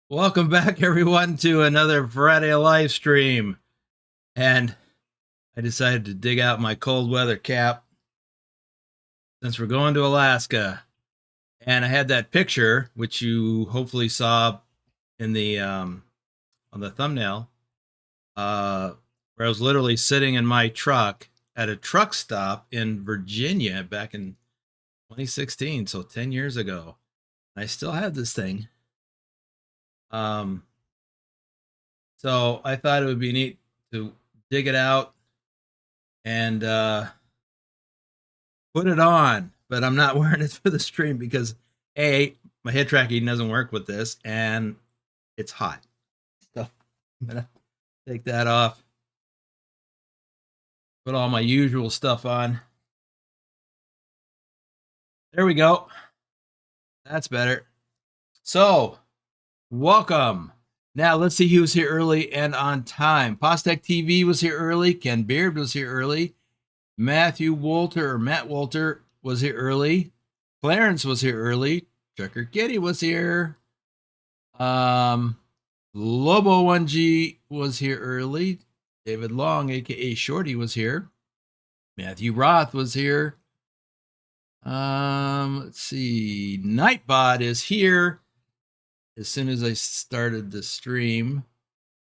Welcome back, everyone, to another Friday live stream. And I decided to dig out my cold weather cap since we're going to Alaska. And I had that picture, which you hopefully saw in the on the thumbnail, where I was literally sitting in my truck at a truck stop in Virginia back in 2016, so 10 years ago. And I still have this thing. Um, so I thought it would be neat to dig it out and put it on, but I'm not wearing it for the stream because my head tracking doesn't work with this, and it's hot. So I'm gonna take that off, put all my usual stuff on. There we go. That's better. So, welcome. Now let's see who's here early and on time. Postec TV was here early. Ken Beard was here early. Matt Wolter was here early. Clarence was here early. Trucker Kitty was here. Lobo 1G was here early. David Long, aka Shorty, was here. Matthew Roth was here. Let's see. Nightbot is here. As soon as I started the stream,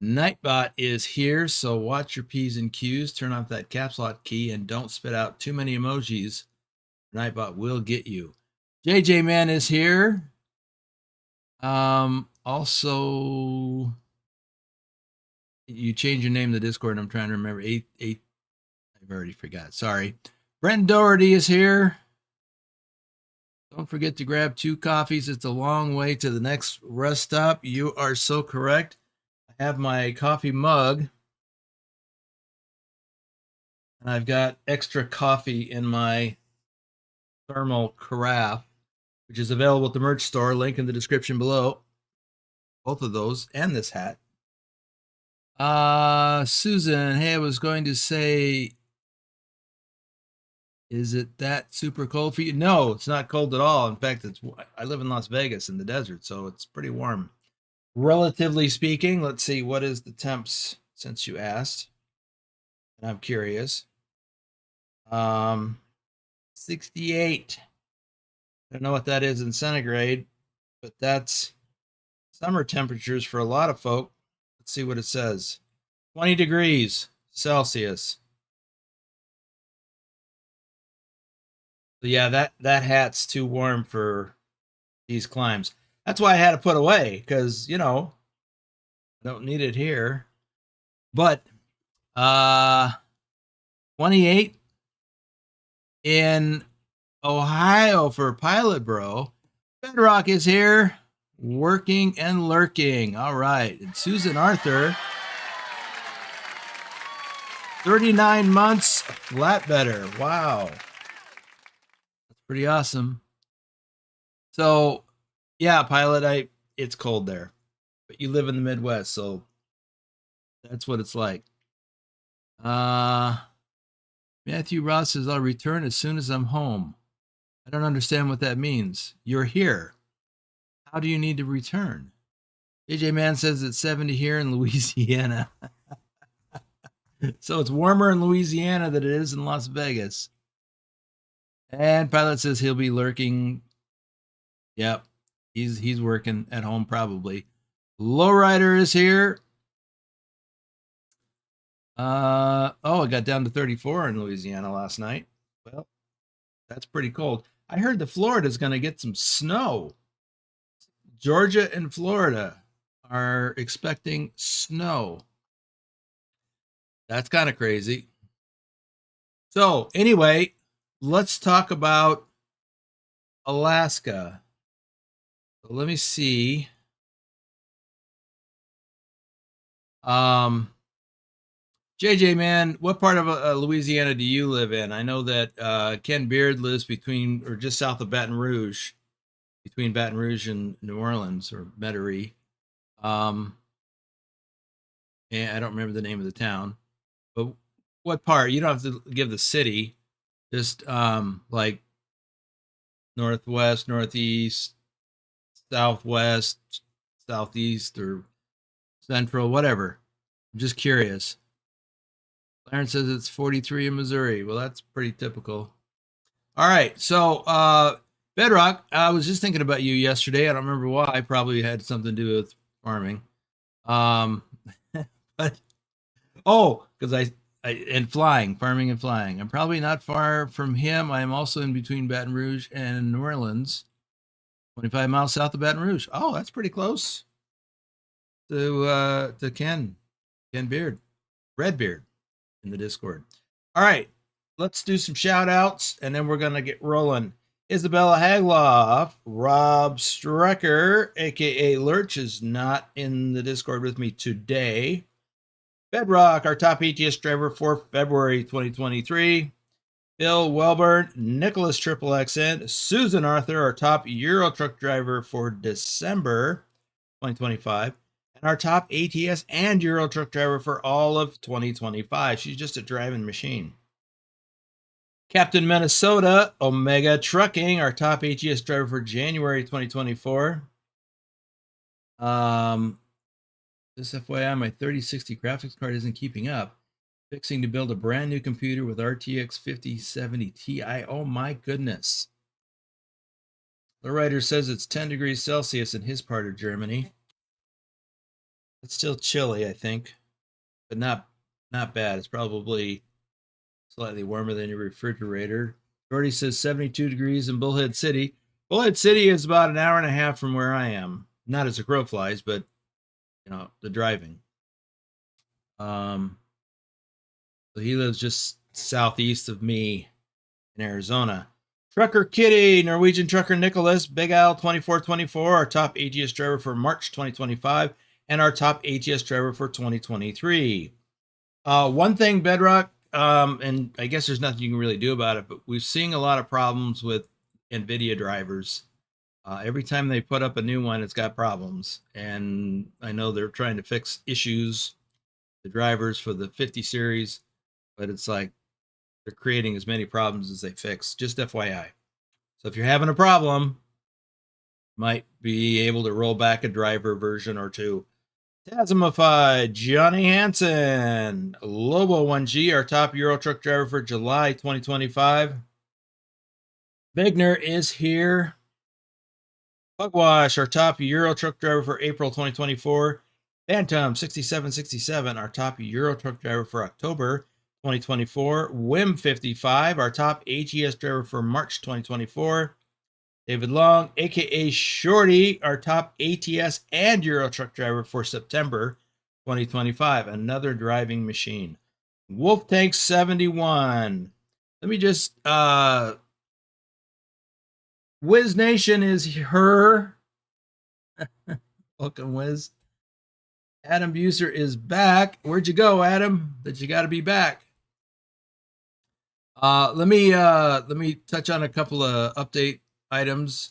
Nightbot is here. So watch your P's and Q's. Turn off that caps lock key and don't spit out too many emojis. Nightbot will get you. JJ Man is here. Also, you change your name to Discord. I'm trying to remember. I've already forgot. Sorry. Brent Doherty is here. Don't forget to grab 2 coffees. It's a long way to the next rest stop. You are so correct. I have my coffee mug, and I've got extra coffee in my thermal carafe, which is available at the merch store. Link in the description below. Both of those and this hat. Susan, hey, I was going to say, is it that super cold for you? No, it's not cold at all. In fact, I live in Las Vegas in the desert, so it's pretty warm. Relatively speaking, let's see, what is the temps since you asked? And I'm curious. 68. I don't know what that is in centigrade, but that's summer temperatures for a lot of folk. Let's see what it says. 20 degrees Celsius. So yeah, that hat's too warm for these climbs. That's why I had to put away, because I don't need it here. But 28 in Ohio for Pilot Bro. Bedrock is here, working and lurking. All right. And Susan Arthur, 39 months, flatbedder. Wow. Pretty awesome. So, yeah, Pilot, it's cold there, but you live in the Midwest, so that's what it's like. Matthew Ross says, I'll return as soon as I'm home. I don't understand what that means. You're here. How do you need to return? JJ Man says it's 70 here in Louisiana. So it's warmer in Louisiana than it is in Las Vegas. And Pilot says he'll be lurking. Yep, he's working at home probably. Lowrider is here. Oh, it got down to 34 in Louisiana last night. Well, that's pretty cold. I heard that Florida's going to get some snow. Georgia and Florida are expecting snow. That's kind of crazy. So anyway, let's talk about Alaska. So let me see. JJ, man, what part of Louisiana do you live in? I know that Ken Beard lives between, or just south of Baton Rouge, between Baton Rouge and New Orleans, or Metairie. And I don't remember the name of the town, but what part? You don't have to give the city, just like northwest, northeast, southwest, southeast or central, whatever. I'm just curious. Clarence says it's 43 in Missouri. Well, that's pretty typical. All right, so Bedrock, I was just thinking about you yesterday. I don't remember why. Probably had something to do with farming. But because I and flying, farming and flying. I'm probably not far from him. I am also in between Baton Rouge and New Orleans, 25 miles south of Baton Rouge. Oh, that's pretty close to Ken Beard, Redbeard in the Discord. All right, let's do some shout outs and then we're gonna get rolling. Isabella Hagloff, Rob Strecker, aka Lurch, is not in the Discord with me today. Bedrock, our top ATS driver for February 2023. Bill Welburn, Nicholas Triple XN, Susan Arthur, our top Euro truck driver for December 2025, and our top ATS and Euro truck driver for all of 2025. She's just a driving machine. Captain Minnesota, Omega Trucking, our top ATS driver for January 2024. This FYI, my 3060 graphics card isn't keeping up. Fixing to build a brand new computer with RTX 5070 Ti. Oh my goodness. The writer says it's 10 degrees Celsius in his part of Germany. It's still chilly, I think, but not bad. It's probably slightly warmer than your refrigerator. Jordy says 72 degrees in Bullhead City. Bullhead City is about an hour and a half from where I am. Not as a crow flies, but you know, the driving. So he lives just southeast of me in Arizona. Trucker Kitty, Norwegian Trucker Nicholas, Big Al 2424, our top ATS driver for March 2025, and our top ATS driver for 2023. One thing, Bedrock, and I guess there's nothing you can really do about it, but we're seeing a lot of problems with NVIDIA drivers. Every time they put up a new one, it's got problems. And I know they're trying to fix issues, the drivers for the 50 series, but it's like they're creating as many problems as they fix. Just FYI. So if you're having a problem, might be able to roll back a driver version or two. Tasmified, Johnny Hansen, Lobo 1G, our top Euro truck driver for July 2025. Vigner is here. Pugwash, our top Euro truck driver for April 2024. Phantom 6767, our top Euro truck driver for October 2024. Wim 55, our top AGS driver for March 2024. David Long, aka Shorty, our top ATS and Euro truck driver for September 2025. Another driving machine. Wolf Tank 71. Let me just Wiz Nation is her. Welcome, Wiz. Adam Buser is back. Where'd you go, Adam? That you got to be back. Let me touch on a couple of update items.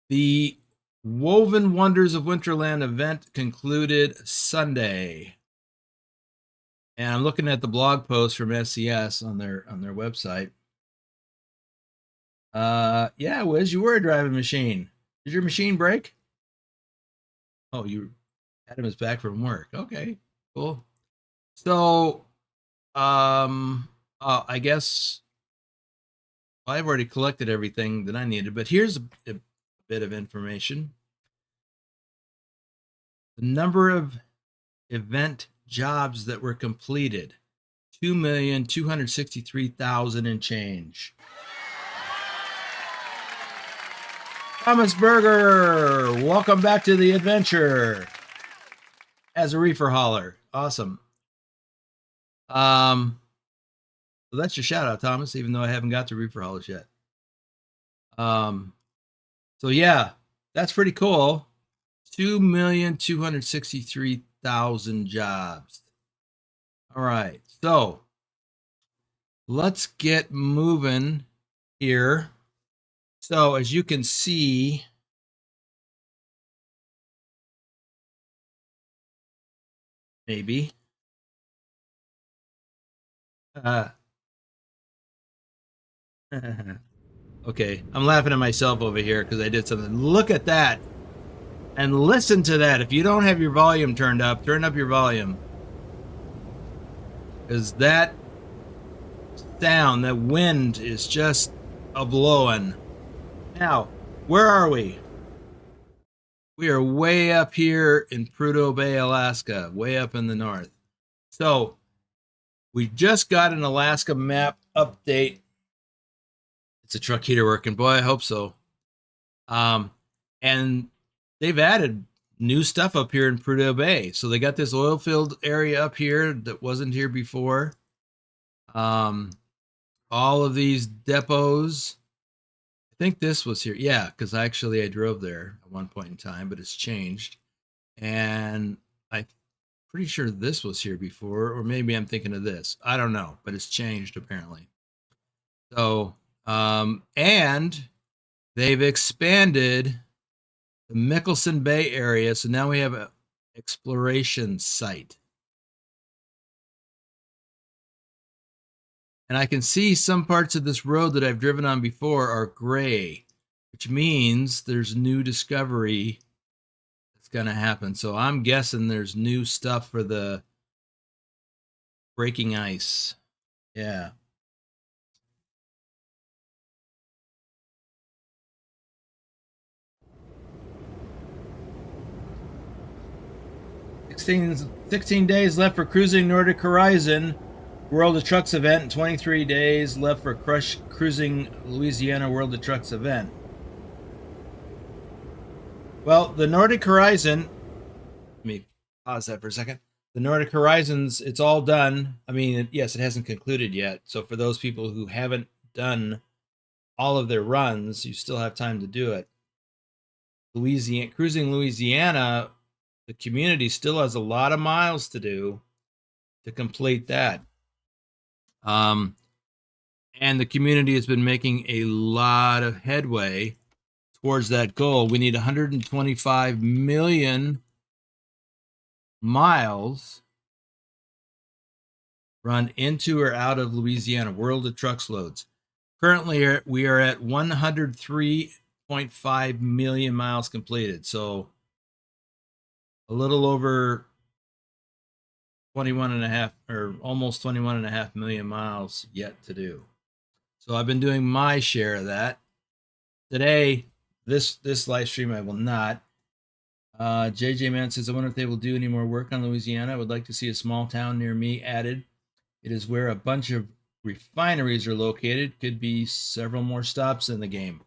The Woven Wonders of Winterland event concluded Sunday, and I'm looking at the blog post from SCS on their website. Yeah, Wiz, you were a driving machine. Did your machine break? Oh, Adam is back from work. Okay, cool. So, I guess I've already collected everything that I needed, but here's a bit of information. The number of event jobs that were completed, 2,263,000 and change. Thomas Berger, welcome back to the adventure as a reefer hauler. Awesome. So that's your shout out, Thomas, even though I haven't got to reefer haulers yet. So yeah, that's pretty cool. 2,263,000 jobs. All right, so let's get moving here. So as you can see, maybe. Okay, I'm laughing at myself over here because I did something. Look at that. And listen to that. If you don't have your volume turned up, turn up your volume. Because that sound, that wind is just a-blowing. Now, where are we? We are way up here in Prudhoe Bay, Alaska, way up in the north. So, we just got an Alaska map update. It's a truck heater working. Boy, I hope so. And they've added new stuff up here in Prudhoe Bay. So they got this oil field area up here that wasn't here before. All of these depots. I think this was here. Yeah, because actually I drove there at one point in time, but it's changed. And I'm pretty sure this was here before, or maybe I'm thinking of this. I don't know, but it's changed apparently. So, and they've expanded the Mickelson Bay area, so now we have an exploration site. And I can see some parts of this road that I've driven on before are gray, which means there's new discovery that's going to happen. So I'm guessing there's new stuff for the breaking ice. Yeah. Sixteen days left for cruising Nordic Horizon World of Trucks event, and 23 days left for cruising Louisiana World of Trucks event. Well, the Nordic Horizon, let me pause that for a second. The Nordic Horizons, it's all done. I mean, yes, it hasn't concluded yet. So for those people who haven't done all of their runs, you still have time to do it. Cruising Louisiana, the community still has a lot of miles to do to complete that. And the community has been making a lot of headway towards that goal. We need 125 million miles run into or out of Louisiana, World of Trucks loads. Currently, we are at 103.5 million miles completed. So a little over 21 and a half, or almost 21 and a half million miles yet to do. So I've been doing my share of that. Today, this live stream, I will not. JJ Man says, I wonder if they will do any more work on Louisiana. I would like to see a small town near me added. It is where a bunch of refineries are located. Could be several more stops in the game.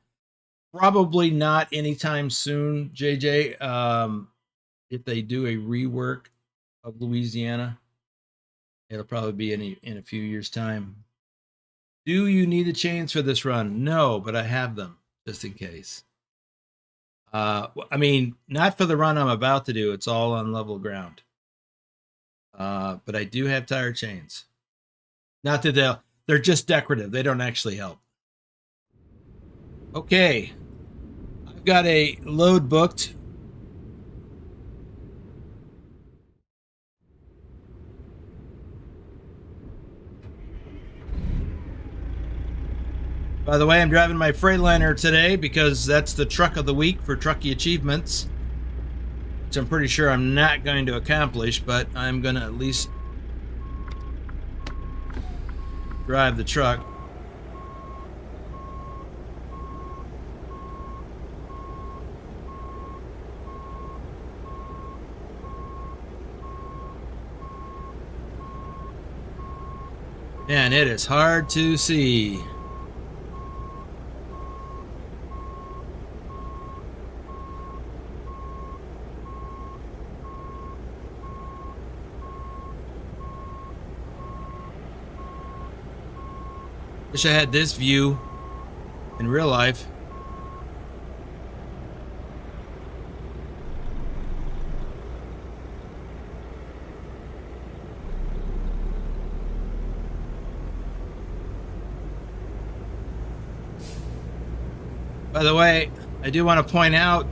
Probably not anytime soon, JJ. If they do a rework of Louisiana, it'll probably be in a few years' time. Do you need the chains for this run? No, but I have them just in case. I mean, not for the run I'm about to do. It's all on level ground. But I do have tire chains. Not that they're just decorative. They don't actually help. Okay. I've got a load booked. By the way, I'm driving my Freightliner today because that's the truck of the week for Trucky achievements, which I'm pretty sure I'm not going to accomplish, but I'm going to at least drive the truck. And it is hard to see. Wish I had this view in real life. By the way, I do want to point out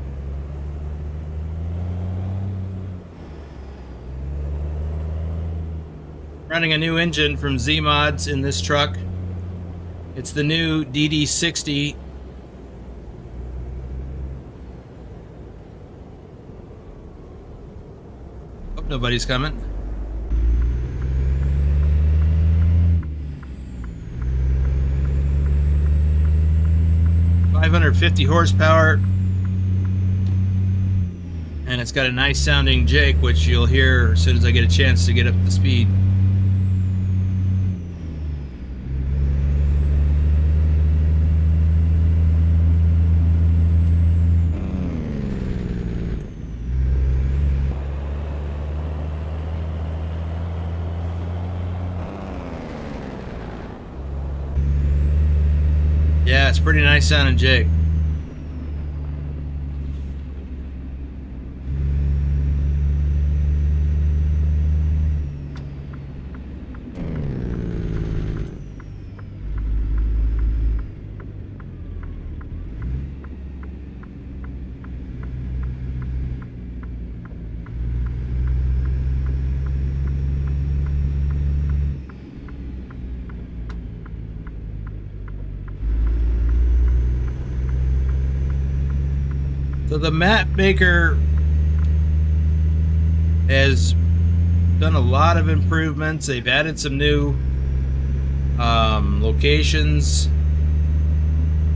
running a new engine from Z-Mods in this truck. It's the new DD60. Nobody's coming. $550 horsepower. And it's got a nice sounding jake, which you'll hear as soon as I get a chance to get up to speed. Yeah, it's pretty nice sounding jig. So the map maker has done a lot of improvements. They've added some new locations.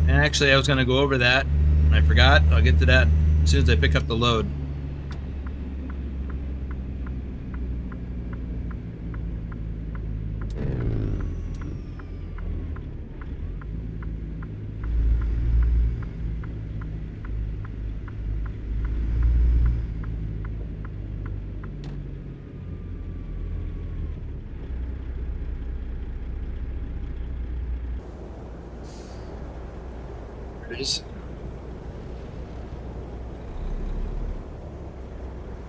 And actually, I was going to go over that, and I forgot. I'll get to that as soon as I pick up the load. I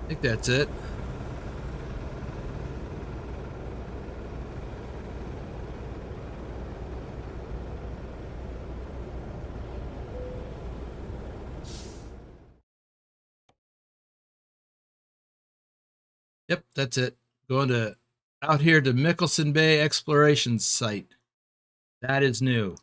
think that's it. Yep, that's it. Going to out here to Mickelson Bay Exploration Site. That is new.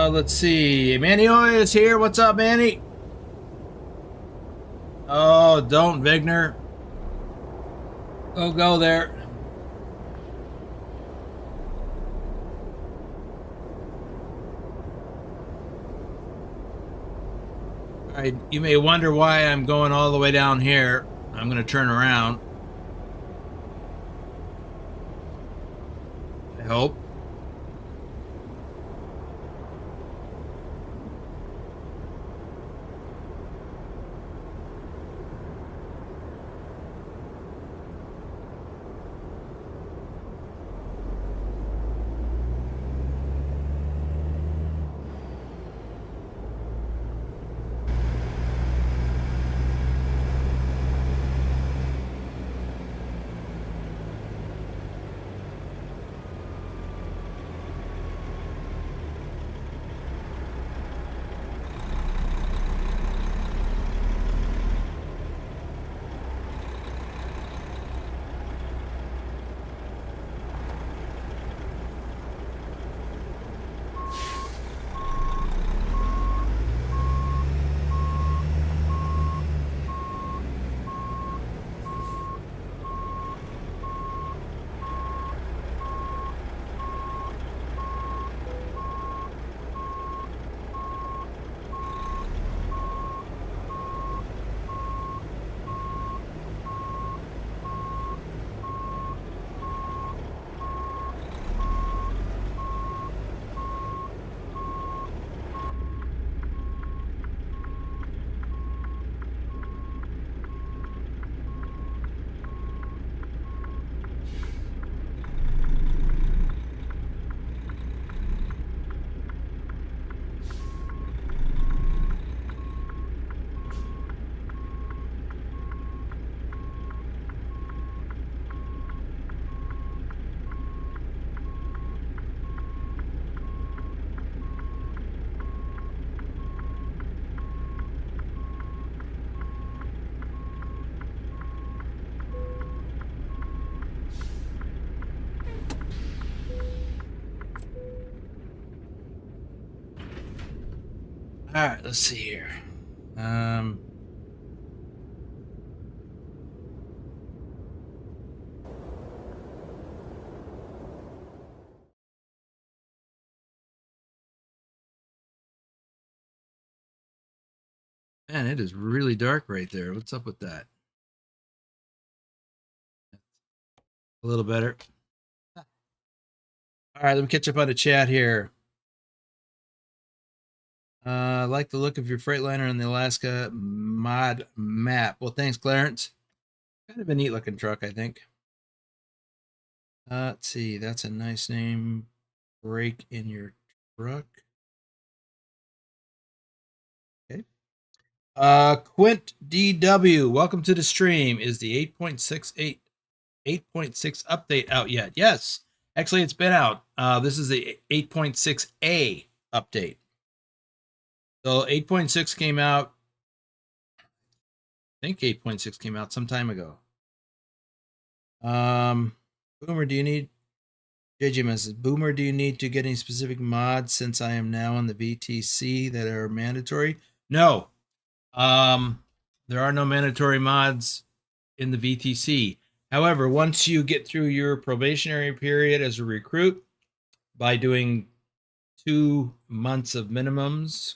Let's see. Manny Oy is here. What's up, Manny? Oh, don't, Vigner. Go there. All right, you may wonder why I'm going all the way down here. I'm going to turn around. I hope. All right, let's see here. Man, it is really dark right there. What's up with that? A little better. All right, let me catch up on the chat here. I like the look of your Freightliner on the Alaska mod map. Well, thanks, Clarence. Kind of a neat looking truck, I think. Let's see. That's a nice name. Break in your truck. Okay. Quint DW, welcome to the stream. Is the 8.6 update out yet? Yes. Actually, it's been out. This is the 8.6a update. So 8.6 came out. I think 8.6 came out some time ago. Boomer, do you need JJ says, Boomer, do you need to get any specific mods since I am now on the VTC that are mandatory? No. There are no mandatory mods in the VTC. However, once you get through your probationary period as a recruit by doing 2 months of minimums,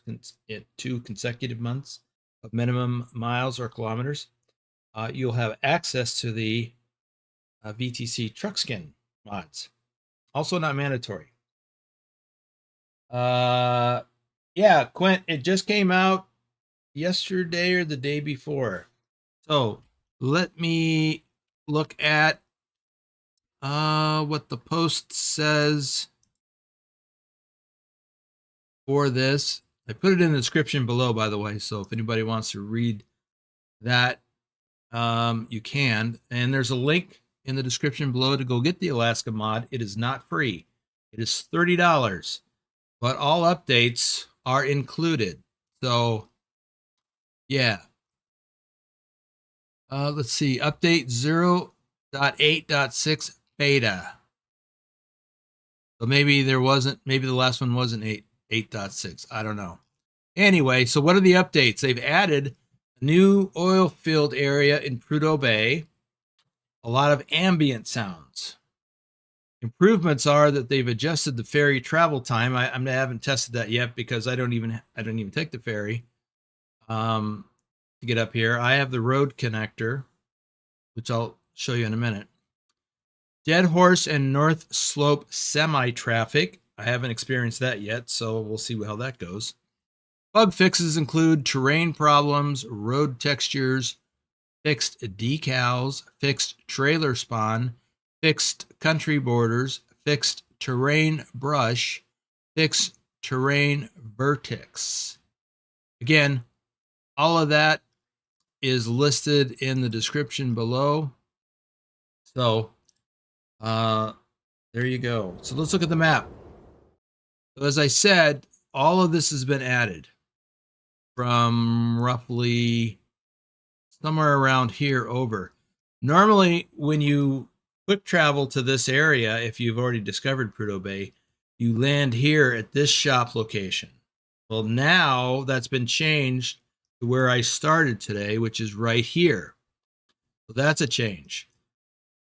2 consecutive months of minimum miles or kilometers, you'll have access to the VTC truck skin mods. Also not mandatory. Yeah, Quint, it just came out yesterday or the day before. So let me look at what the post says for this. I put it in the description below, by the way, so if anybody wants to read that, you can. And there's a link in the description below to go get the Alaska mod. It is not free. It is $30, but all updates are included. So, yeah. Let's see. Update 0.8.6 beta. So maybe there wasn't, maybe the last one wasn't 8.6. I don't know. Anyway, so what are the updates? They've added a new oil field area in Prudhoe Bay, a lot of ambient sounds. Improvements are that they've adjusted the ferry travel time. I haven't tested that yet because I don't even take the ferry to get up here. I have the road connector, which I'll show you in a minute. Dead Horse and North Slope semi-traffic. I haven't experienced that yet, so we'll see how that goes. Bug fixes include terrain problems, road textures, fixed decals, fixed trailer spawn, fixed country borders, fixed terrain brush, fixed terrain vertex. Again, all of that is listed in the description below. So, there you go. So let's look at the map. So as I said, all of this has been added from roughly somewhere around here over. Normally, when you quick travel to this area, if you've already discovered Prudhoe Bay, you land here at this shop location. Well, now that's been changed to where I started today, which is right here. So that's a change.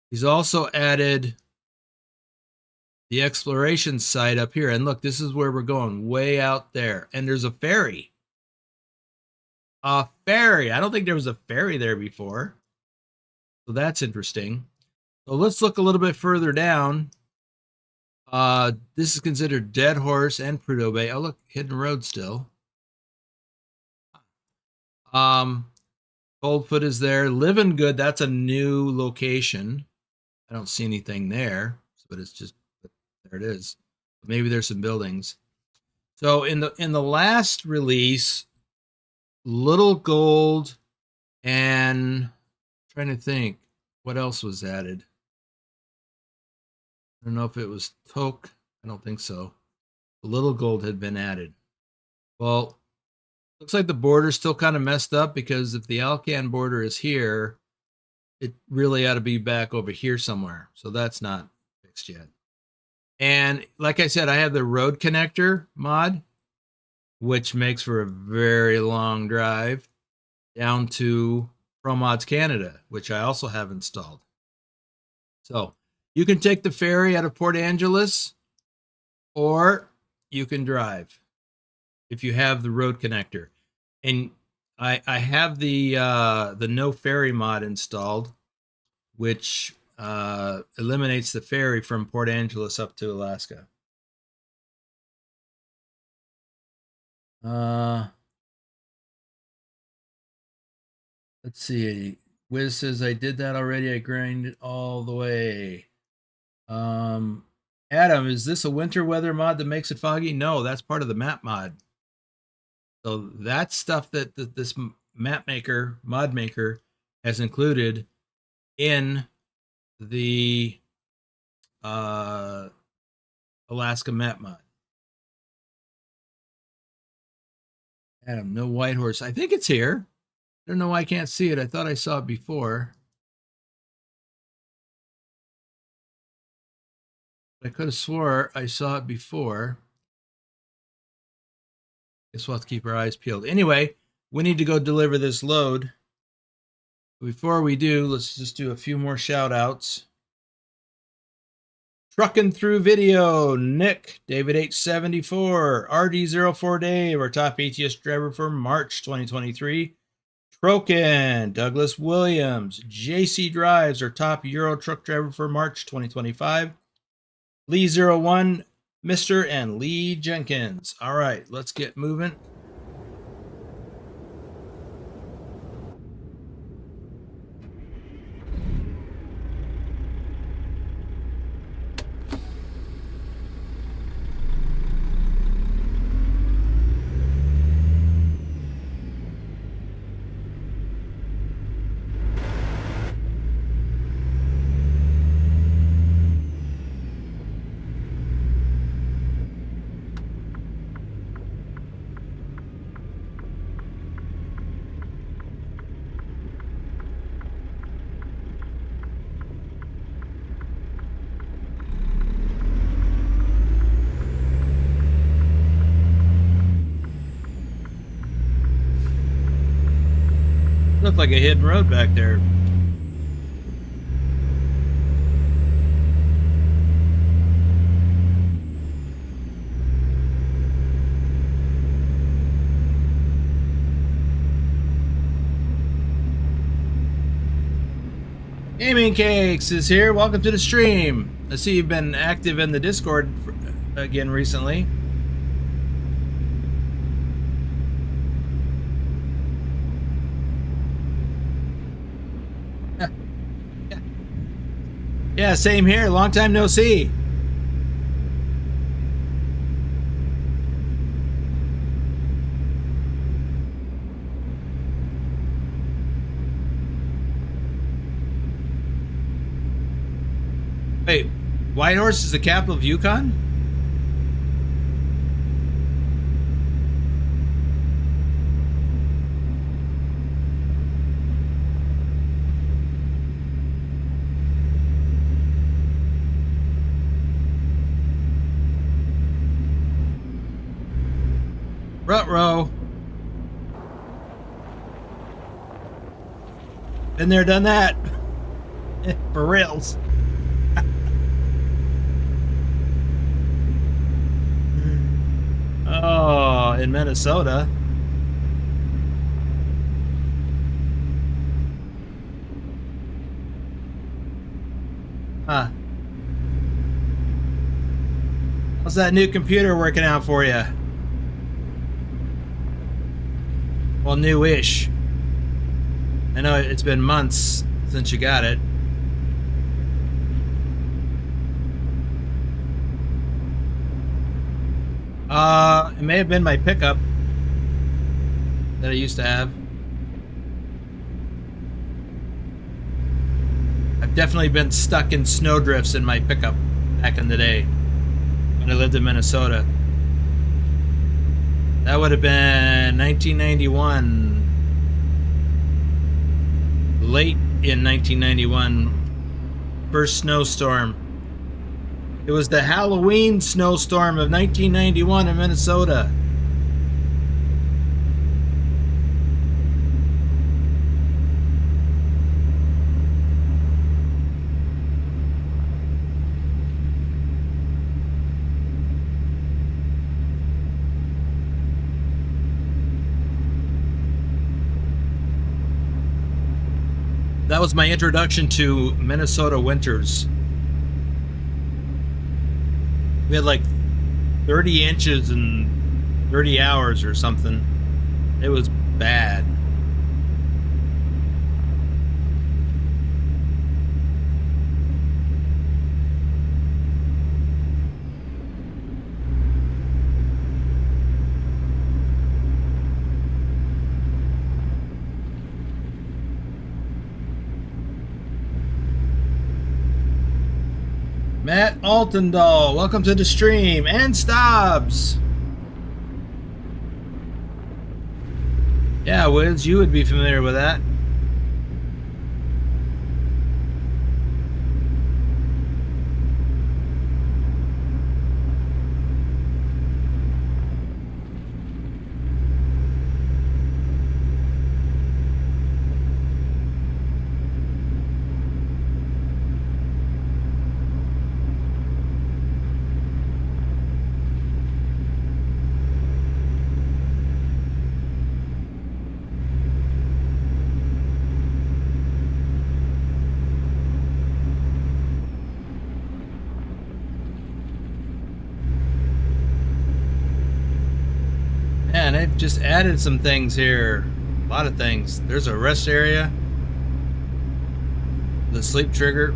He's also added the exploration site up here. And look, this is where we're going, way out there. And there's a ferry. A ferry. I don't think there was a ferry there before. So that's interesting. So let's look a little bit further down. This is considered Dead Horse and Prudhoe Bay. Oh, look, Hidden Road still. Coldfoot is there. Living Good, that's a new location. I don't see anything there, but it's just, there it is. Maybe there's some buildings. So in the last release, Little Gold and I'm trying to think what else was added. I don't know if it was Toke. I don't think so. Little Gold had been added. Well, looks like the border's still kind of messed up because if the Alcan border is here, it really ought to be back over here somewhere. So that's not fixed yet. And like I said, I have the road connector mod, which makes for a very long drive down to ProMods Canada, which I also have installed. So you can take the ferry out of Port Angeles, or you can drive if you have the road connector. And I have the no ferry mod installed, which eliminates the ferry from Port Angeles up to Alaska. Let's see. Wiz says I did that already. I grinded all the way. Adam, is this a winter weather mod that makes it foggy? No, that's part of the map mod. So that's stuff that this mod maker has included in the Alaska map mod. Adam, no white horse. I think it's here. I don't know why I can't see it. I thought I saw it before. I could have swore I saw it before. Guess we'll have to keep our eyes peeled. Anyway, we need to go deliver this load. Before we do, let's just do a few more shout outs. Trucking Through Video, Nick, David H74, RD04 Dave, our top ATS driver for March 2023. Troken, Douglas Williams, JC Drives, our top Euro truck driver for March 2025. Lee01, Mr. and Lee Jenkins. All right, let's get moving. Looked like a hidden road back there. Gaming Cakes is here. Welcome to the stream. I see you've been active in the Discord again recently. Yeah, same here. Long time no see. Wait, Whitehorse is the capital of Yukon? Ruh-roh. Been there, done that. For reals. Oh, in Minnesota. Huh. How's that new computer working out for you? Well, new-ish. I know it's been months since you got it. It may have been my pickup that I used to have. I've definitely been stuck in snowdrifts in my pickup back in the day when I lived in Minnesota. That would have been 1991. Late in 1991. First snowstorm. It was the Halloween snowstorm of 1991 in Minnesota. that was my introduction to Minnesota winters. We had like 30 inches in 30 hours or something. It was bad. Matt Altendahl, welcome to the stream. And Stobbs. Yeah, Wiz, you would be familiar with that. Man, they've just added some things here. A lot of things. There's a rest area. The sleep trigger.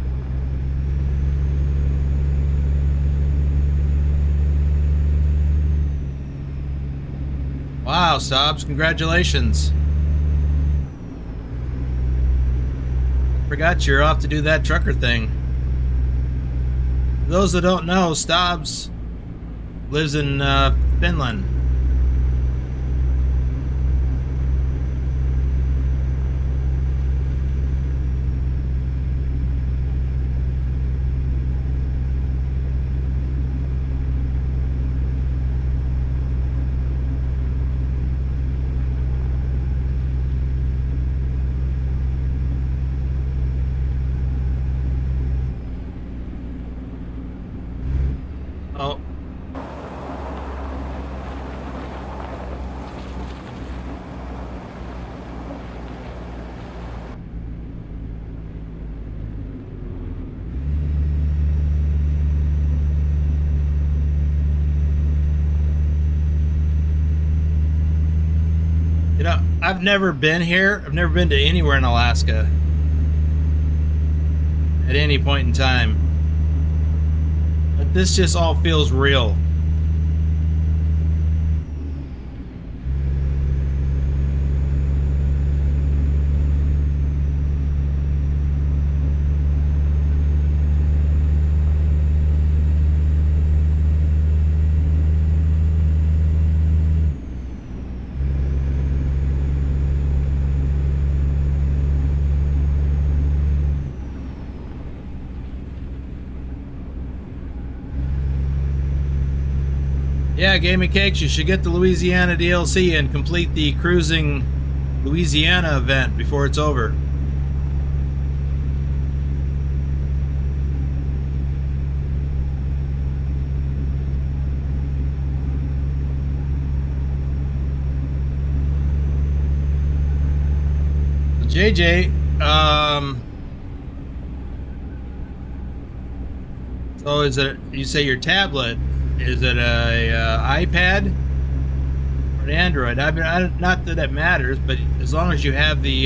Wow, Stobbs, congratulations. Forgot you're off to do that trucker thing. For those that don't know, Stobbs lives in Finland. Oh. You know, I've never been here. I've never been to anywhere in Alaska at any point in time. But this just all feels real. Yeah, Gaming Cakes, you should get the Louisiana DLC and complete the Cruising Louisiana event before it's over. JJ, so is it, you say your tablet, is it a iPad or an Android? I mean, not that it matters, but as long as you have the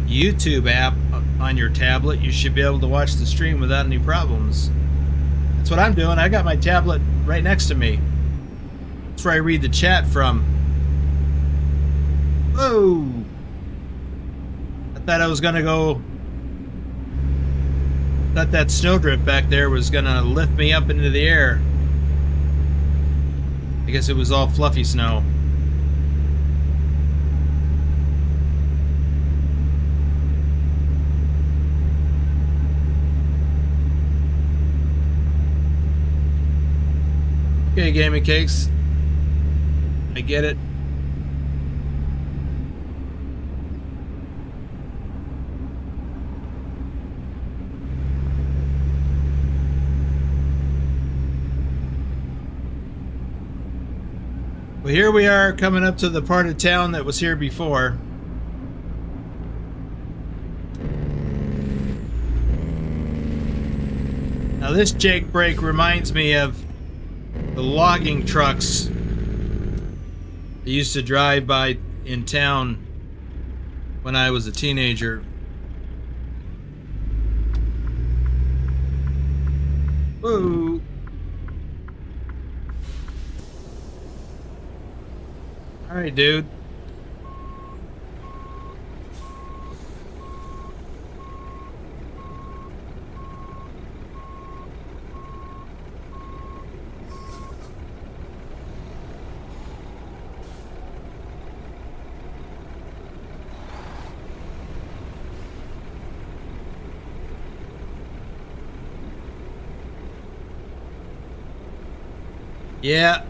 YouTube app on your tablet, you should be able to watch the stream without any problems. That's what I'm doing. I got my tablet right next to me. That's where I read the chat from. Whoa! I thought I was gonna go. Thought that snowdrift back there was gonna lift me up into the air. I guess it was all fluffy snow. Okay, Gaming Cakes. I get it. Well, here we are coming up to the part of town that was here before. Now this Jake brake reminds me of the logging trucks I used to drive by in town when I was a teenager. Whoa. All right, dude. Yeah.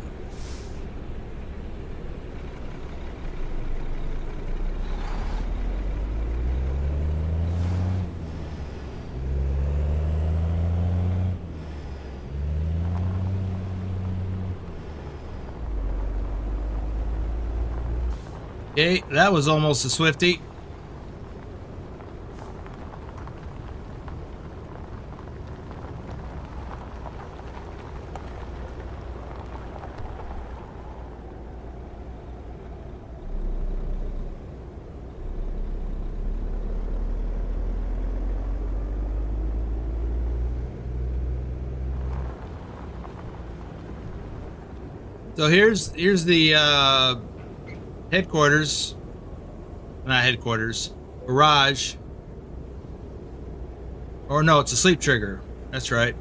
Okay, that was almost a Swifty. So here's the headquarters, not headquarters, garage. Or no, it's a sleep trigger. That's right.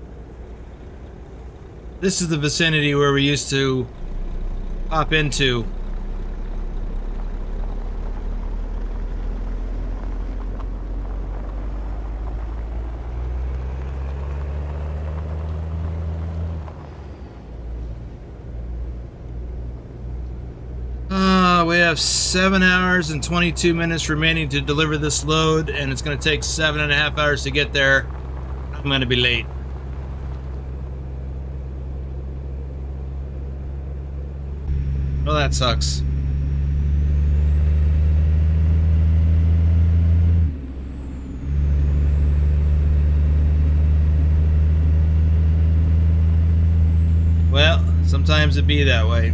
This is the vicinity where we used to pop into. We have 7 hours and 22 minutes remaining to deliver this load, and it's going to take 7.5 hours to get there. I'm going to be late. Well, that sucks. Well, sometimes it be that way.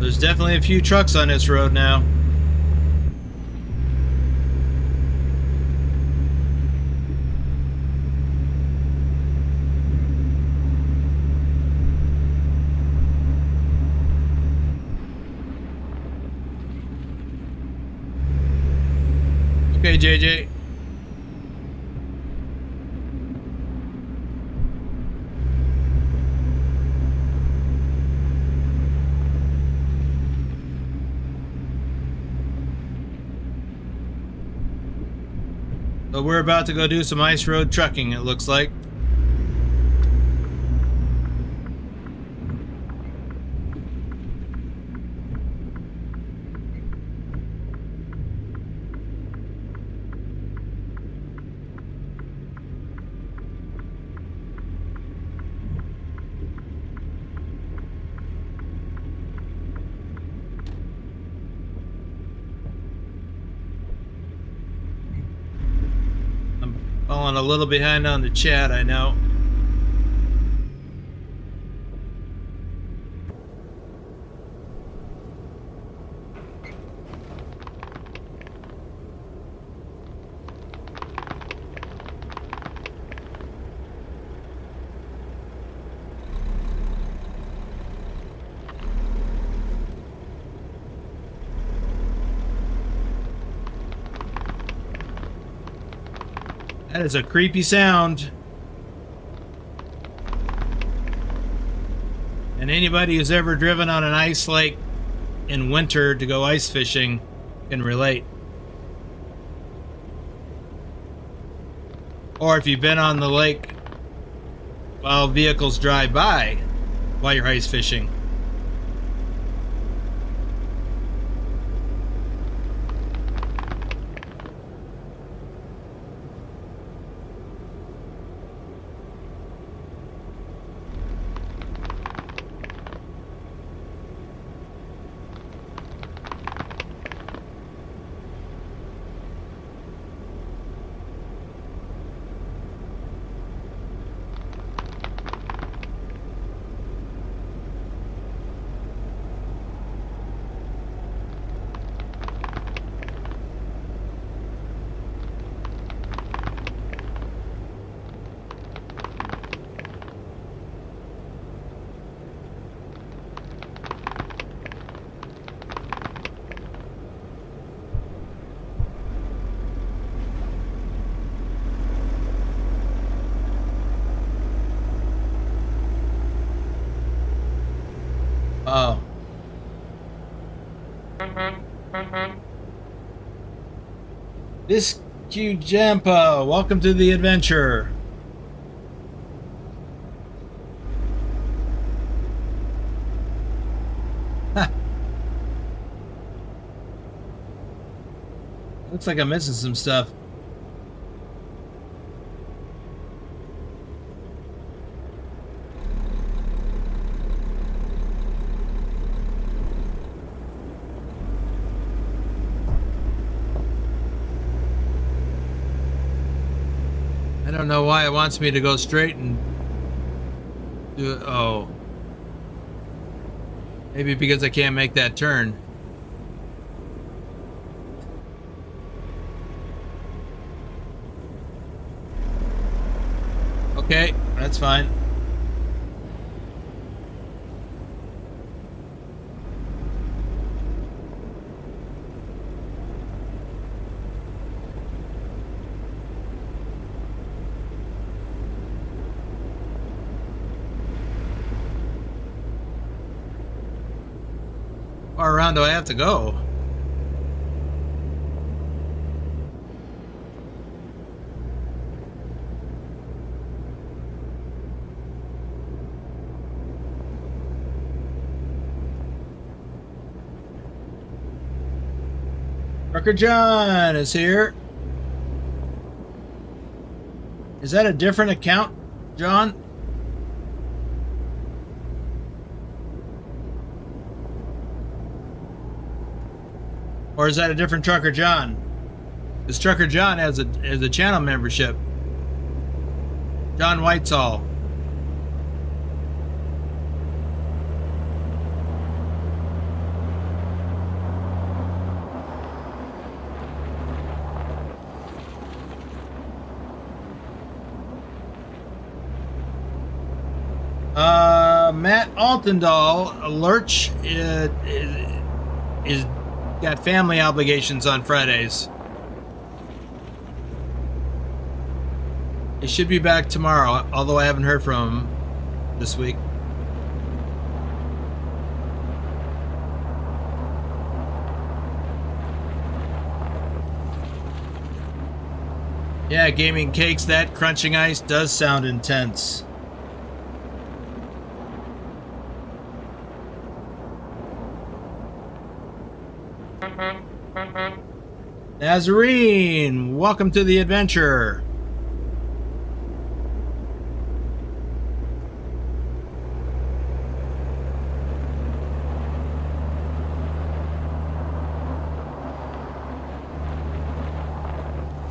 There's definitely a few trucks on this road now. Okay, JJ. So we're about to go do some ice road trucking, it looks like. Falling a little behind on the chat, I know. That is a creepy sound. And anybody who's ever driven on an ice lake in winter to go ice fishing can relate. Or if you've been on the lake while vehicles drive by while you're ice fishing. Oh. This Q Jampa, welcome to the adventure. Looks like I'm missing some stuff. I don't know why it wants me to go straight and do it. Oh. Maybe because I can't make that turn. Okay, that's fine. How far around do I have to go? Trucker John is here. Is that a different account, John? Or is that a different Trucker John? This Trucker John has a channel membership. John Whitesall. Matt Altendal, Lurch is got family obligations on Fridays. He should be back tomorrow, although I haven't heard from him this week. Yeah, Gaming Cakes, that crunching ice does sound intense. Nazarene, welcome to the adventure.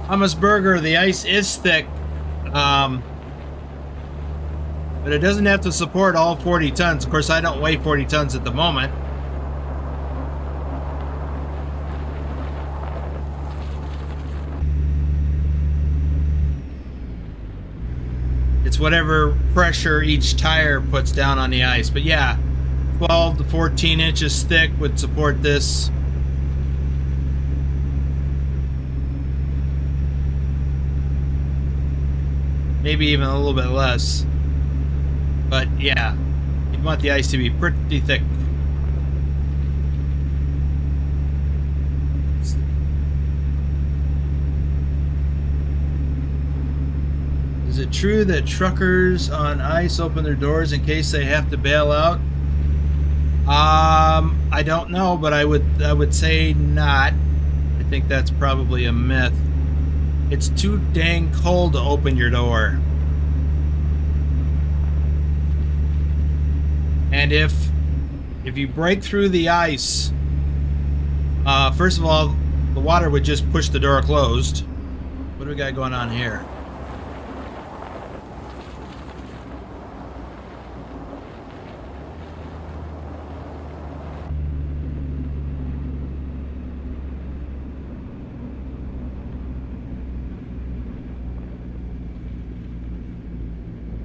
Thomas Berger, the ice is thick, but it doesn't have to support all 40 tons. Of course, I don't weigh 40 tons at the moment. It's whatever pressure each tire puts down on the ice. But yeah, 12 to 14 inches thick would support this. Maybe even a little bit less. But yeah, you'd want the ice to be pretty thick. true that truckers on ice open their doors in case they have to bail out? I don't know, but I would say not. I think that's probably a myth. It's too dang cold to open your door. And if you break through the ice, first of all, the water would just push the door closed. What do we got going on here?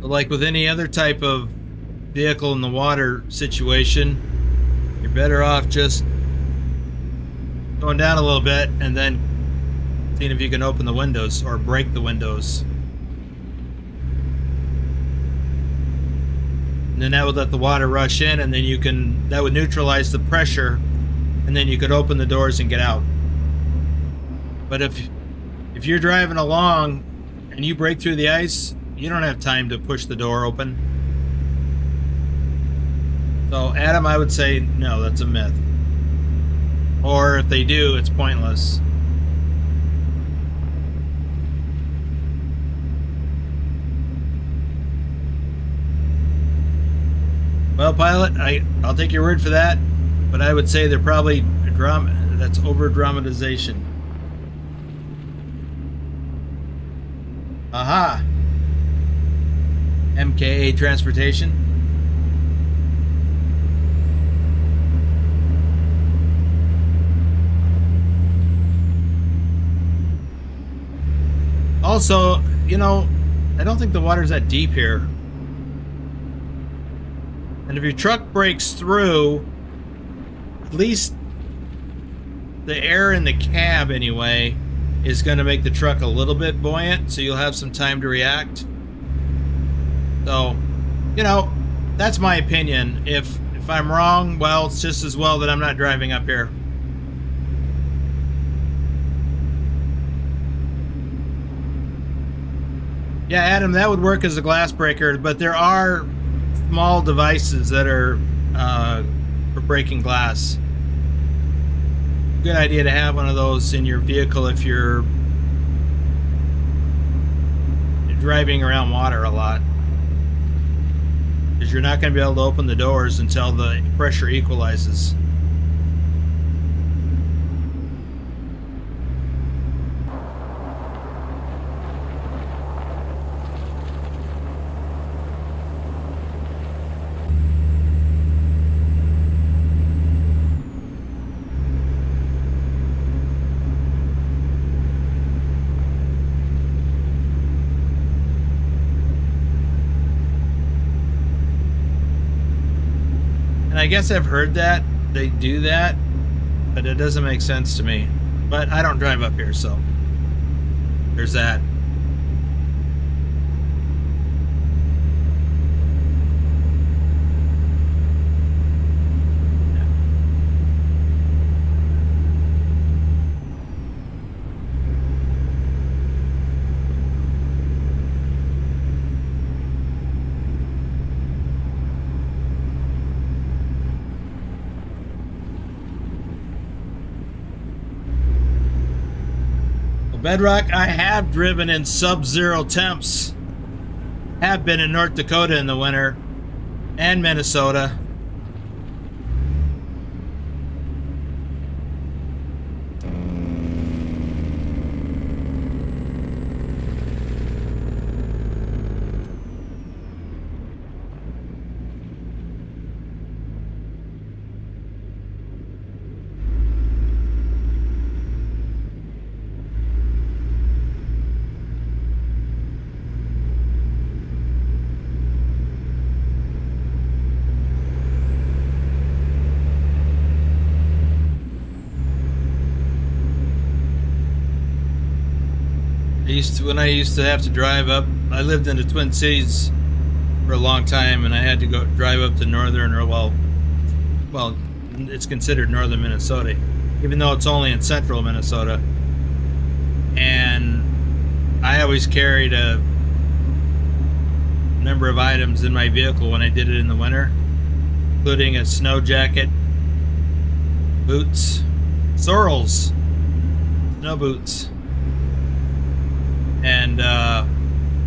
Like with any other type of vehicle in the water situation, you're better off just going down a little bit and then seeing if you can open the windows or break the windows. And then that would let the water rush in, and then that would neutralize the pressure, and then you could open the doors and get out. But if you're driving along and you break through the ice, you don't have time to push the door open. So, Adam, I would say no, that's a myth. Or if they do, it's pointless. Well, pilot, I'll take your word for that, but I would say they're probably that's over dramatization. Aha! MKA Transportation. Also, you know, I don't think the water's that deep here. And if your truck breaks through, at least the air in the cab anyway is going to make the truck a little bit buoyant, so you'll have some time to react. So, you know, that's my opinion. If I'm wrong, well, it's just as well that I'm not driving up here. Yeah, Adam, that would work as a glass breaker, but there are small devices that are for breaking glass. Good idea to have one of those in your vehicle if you're driving around water a lot, because you're not going to be able to open the doors until the pressure equalizes. I guess I've heard that they do that, but it doesn't make sense to me. But I don't drive up here, so there's that. Bedrock, I have driven in sub-zero temps. Have been in North Dakota in the winter and Minnesota. When I used to have to drive up, I lived in the Twin Cities for a long time, and I had to go drive up to northern, or well, it's considered northern Minnesota, even though it's only in central Minnesota. And I always carried a number of items in my vehicle when I did it in the winter, including a snow jacket, boots, sorrels, snow boots, and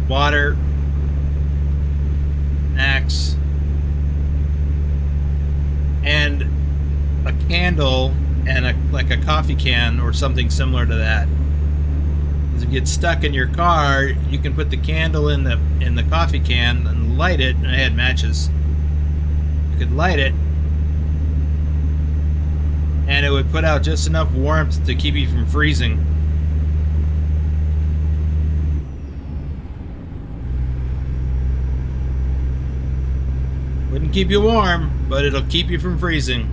water, snacks, and a candle and like a coffee can or something similar to that. Because if you get stuck in your car, you can put the candle in the coffee can and light it. And I had matches. You could light it, and it would put out just enough warmth to keep you from freezing. Wouldn't keep you warm, but it'll keep you from freezing.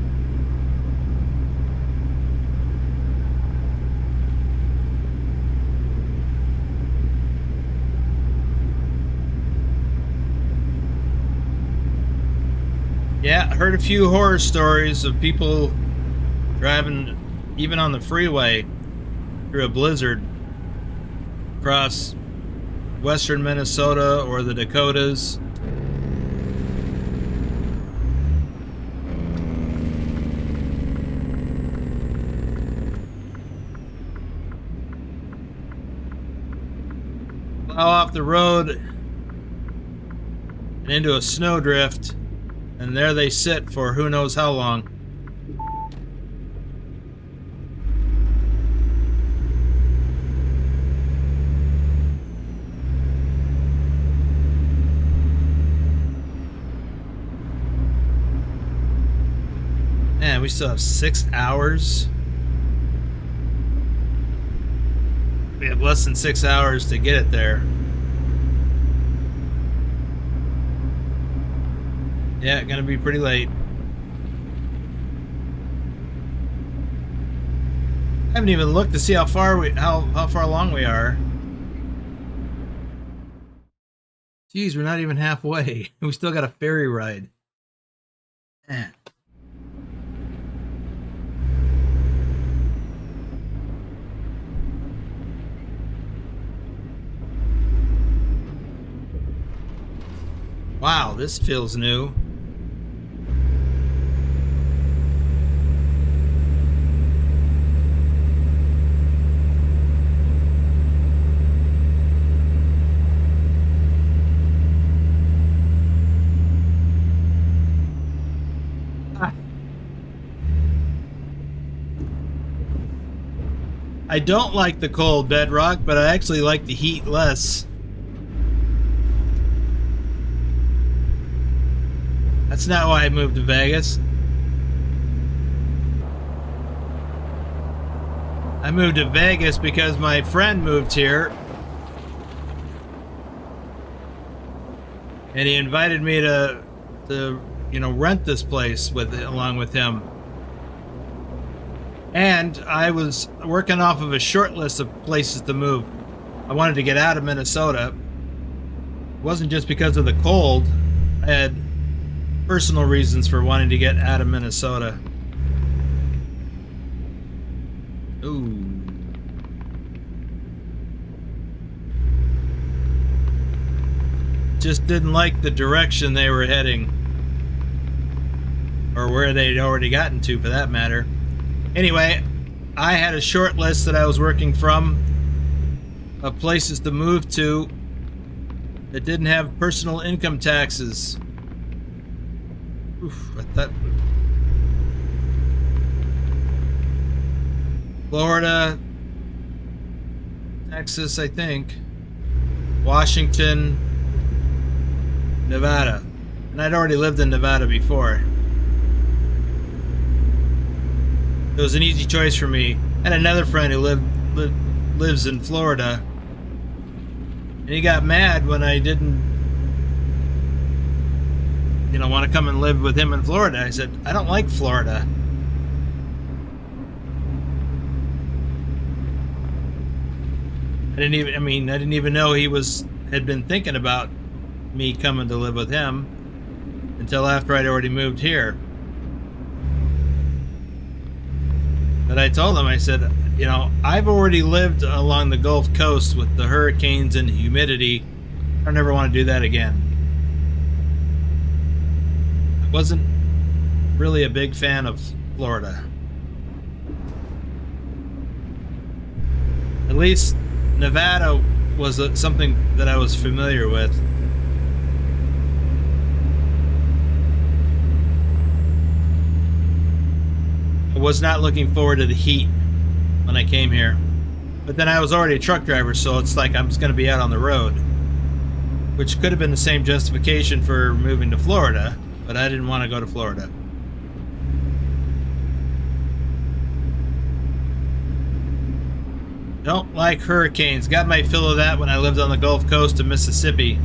Yeah, I heard a few horror stories of people driving even on the freeway through a blizzard across western Minnesota or the Dakotas. Plow off the road and into a snowdrift, and there they sit for who knows how long. Man, we still have 6 hours. We have less than 6 hours to get it there. Yeah, gonna be pretty late. I haven't even looked to see how far along we are. Geez, we're not even halfway. We still got a ferry ride. Man. Wow, this feels new. I don't like the cold bedrock, but I actually like the heat less. That's not why I moved to Vegas. I moved to Vegas because my friend moved here. And he invited me to rent this place along with him. And I was working off of a short list of places to move. I wanted to get out of Minnesota. It wasn't just because of the cold. I had personal reasons for wanting to get out of Minnesota. Ooh. Just didn't like the direction they were heading. Or where they'd already gotten to, for that matter. Anyway, I had a short list that I was working from of places to move to that didn't have personal income taxes. Oof, that Florida, Texas, I think, Washington, Nevada. And I'd already lived in Nevada before. It was an easy choice for me. I had another friend who lives in Florida, and he got mad when I didn't, want to come and live with him in Florida. I said, I don't like Florida. I didn't even know he had been thinking about me coming to live with him until after I'd already moved here. But I told him, I said, I've already lived along the Gulf Coast with the hurricanes and the humidity. I never want to do that again. Wasn't really a big fan of Florida. At least Nevada was something that I was familiar with. I was not looking forward to the heat when I came here. But then I was already a truck driver, so it's like I'm just going to be out on the road. Which could have been the same justification for moving to Florida, but I didn't want to go to Florida. Don't like hurricanes. Got my fill of that when I lived on the Gulf Coast of Mississippi.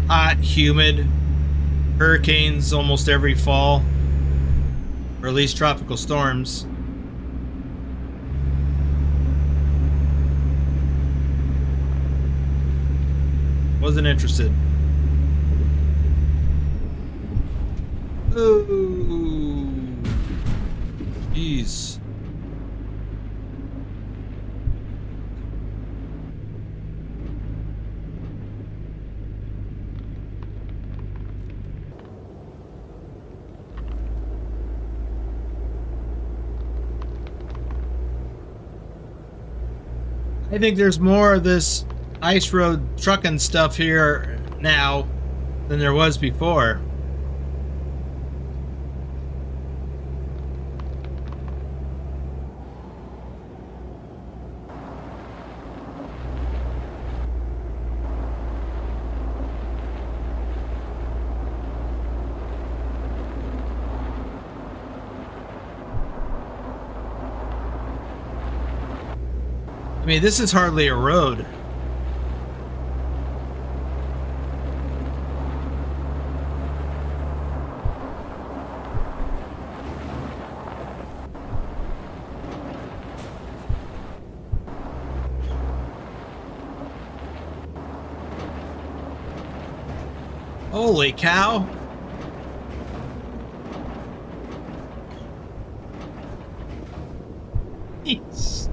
Hot, humid, hurricanes almost every fall, or at least tropical storms. Wasn't interested. Ooh. Jeez. I think there's more of this ice road trucking stuff here now than there was before. I mean, this is hardly a road. Holy cow. Jeez.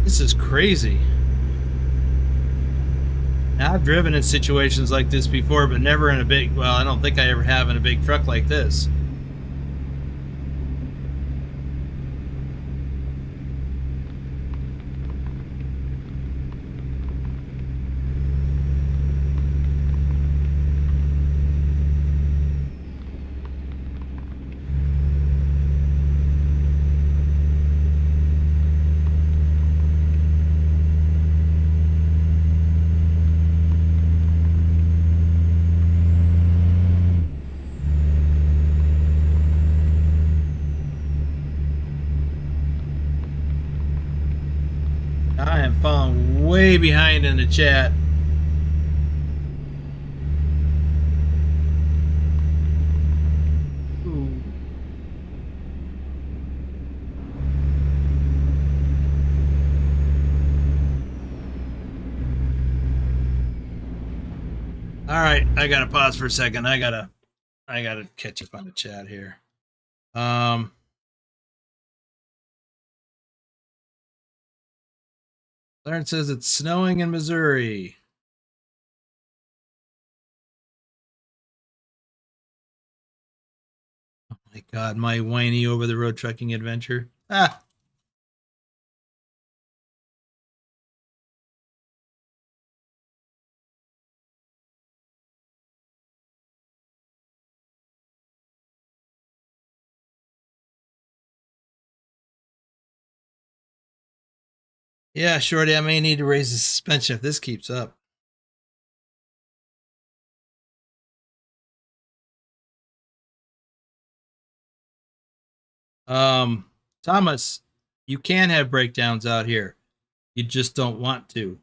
This is crazy. Now, I've driven in situations like this before, but never in a big, well, I don't think I ever have in a big truck like this. I am falling way behind in the chat. Ooh. All right, I gotta pause for a second. I gotta catch up on the chat here. Clarence says it's snowing in Missouri. Oh my God, my whiny over the road trucking adventure. Ah. Yeah, Shorty, I may need to raise the suspension if this keeps up. Thomas, you can have breakdowns out here. You just don't want to.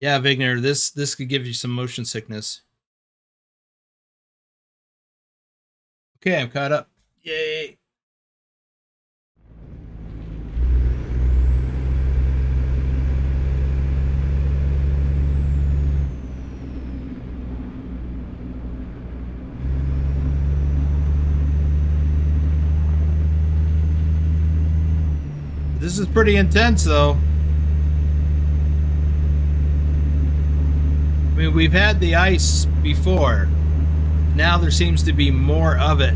Yeah, Vigner, this could give you some motion sickness. Okay, I'm caught up. Yay. This is pretty intense, though. I mean, we've had the ice before. Now there seems to be more of it.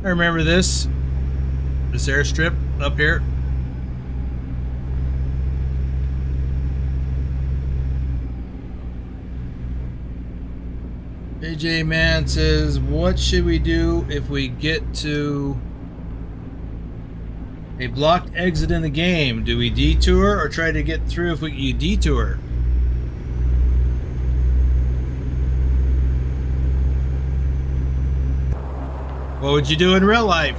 I remember this airstrip up here. AJ Man says, what should we do if we get to a blocked exit in the game? Do we detour or try to get through if you detour? What would you do in real life?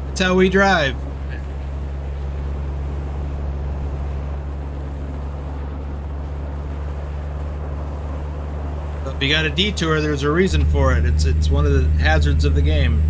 That's how we drive. If you got a detour, there's a reason for it. It's one of the hazards of the game.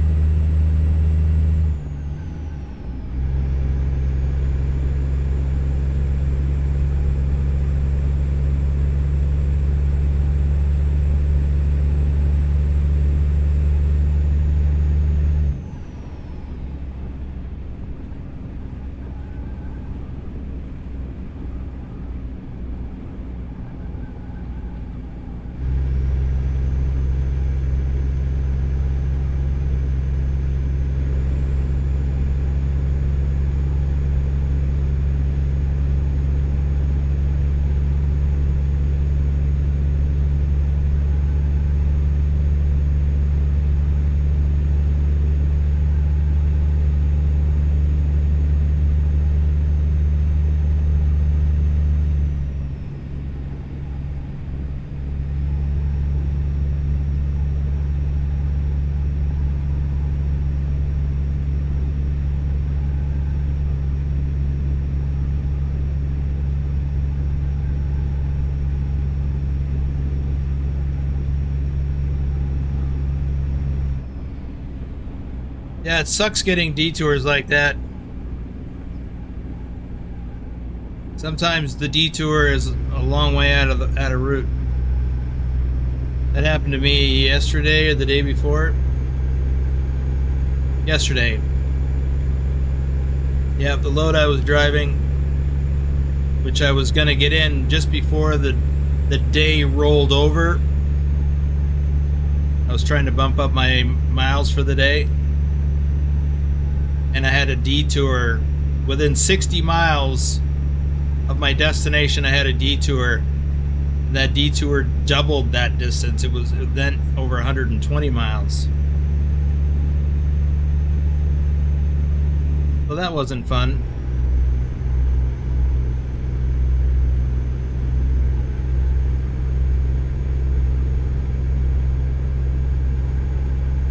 Yeah, it sucks getting detours like that. Sometimes the detour is a long way out of route. That happened to me yesterday or the day before. Yesterday. Yeah, the load I was driving, which I was gonna get in just before the day rolled over. I was trying to bump up my miles for the day. And I had a detour within 60 miles of my destination. I had a detour. That detour doubled that distance. It was then over 120 miles. Well, that wasn't fun.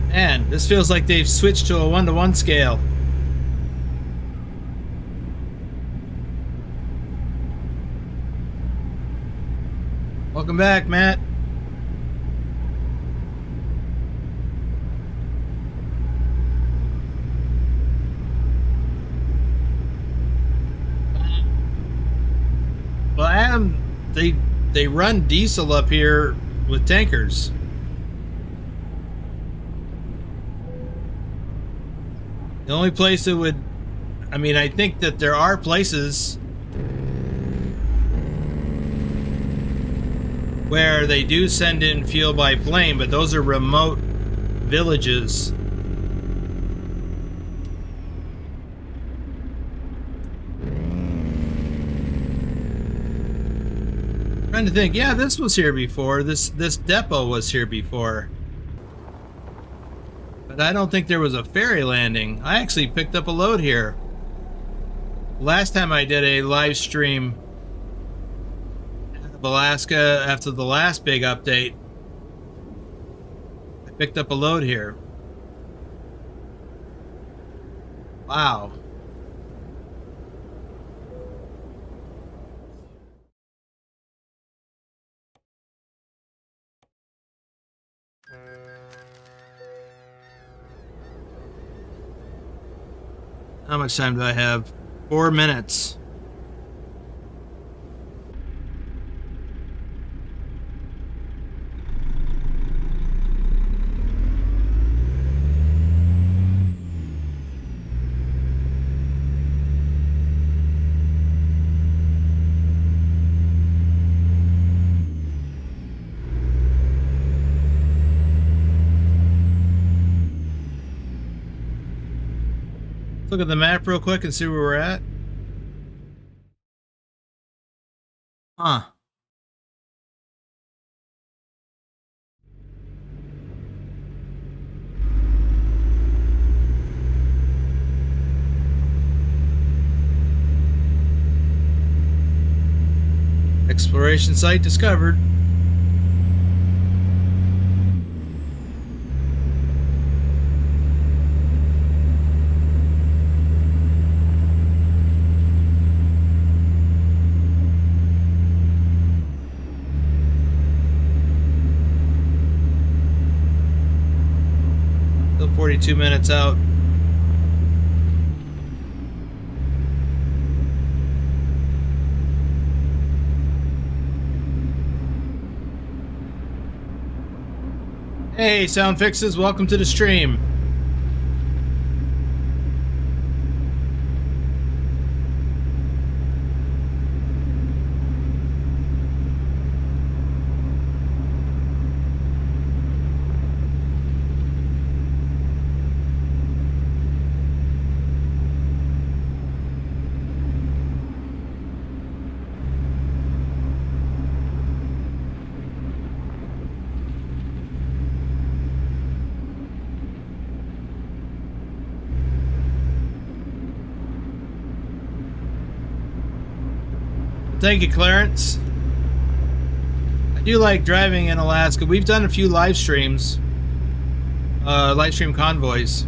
Man, this feels like they've switched to a 1-to-1 scale. Welcome back, Matt. Well, Adam, they run diesel up here with tankers. The only place that would, I mean, I think that there are places where they do send in fuel by plane, but those are remote villages. Trying to think, yeah, this was here before. This depot was here before. But I don't think there was a ferry landing. I actually picked up a load here. Last time I did a live stream of Alaska after the last big update, I picked up a load here. Wow. How much time do I have? 4 minutes. Look at the map real quick and see where we're at. Huh. Exploration site discovered. Still 42 minutes out. Hey, Sound Fixes, welcome to the stream. Thank you, Clarence. I do like driving in Alaska. We've done a few live streams, live stream convoys.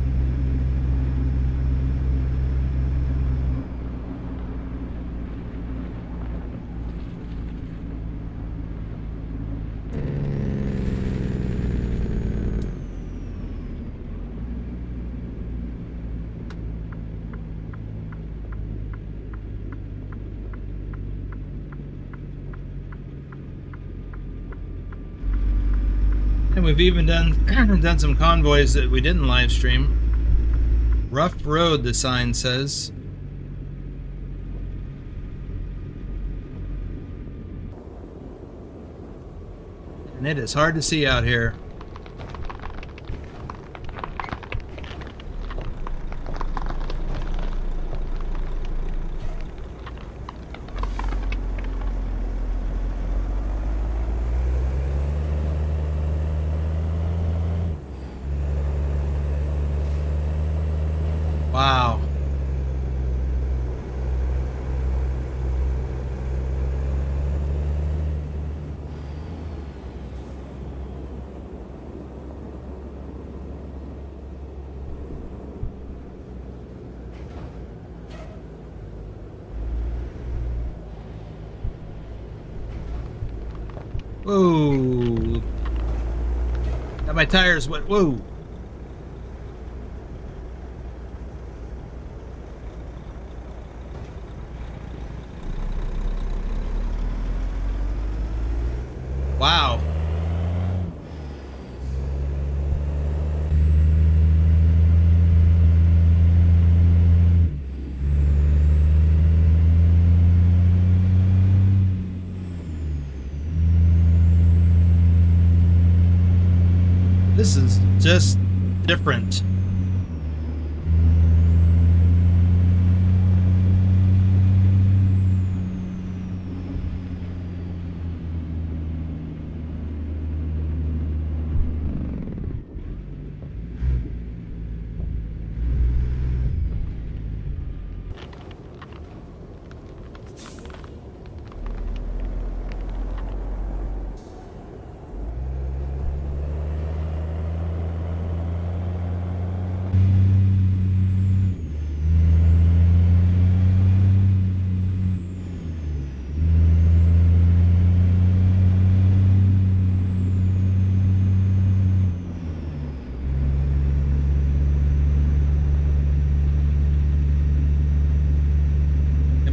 And we've even done some convoys that we didn't live stream. Rough road, the sign says. And it is hard to see out here. Wow. Whoa. Got my tires wet. Whoa. Wow. This is just different.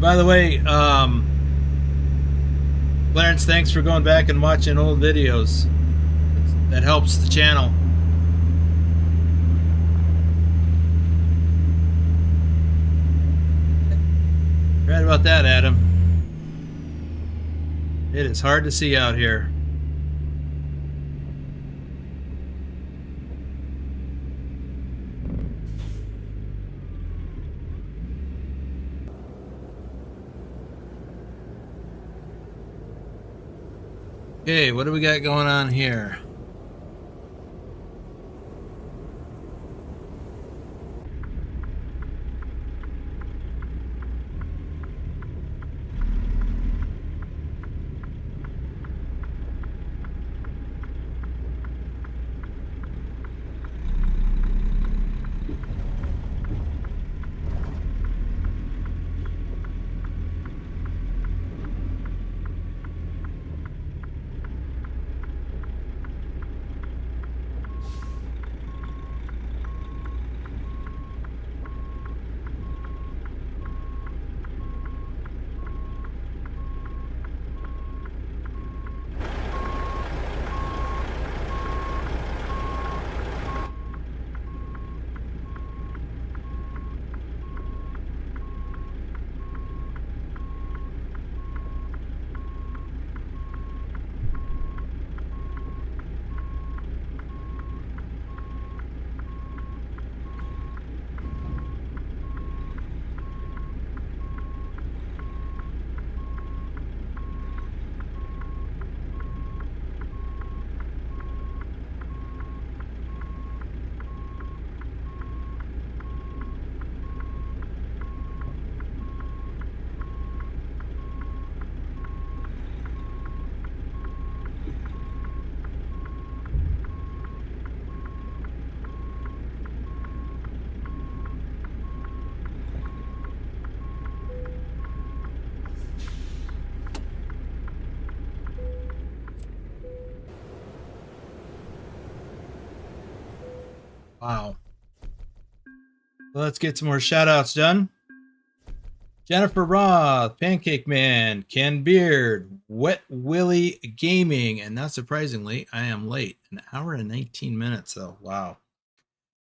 And by the way, Clarence, thanks for going back and watching old videos. That helps the channel. Right about that, Adam. It is hard to see out here. Okay, what do we got going on here? Wow. Let's get some more shout outs done. Jennifer Roth, Pancake Man, Ken Beard, Wet Willie Gaming, and not surprisingly, I am late. An hour and 19 minutes, though. Wow.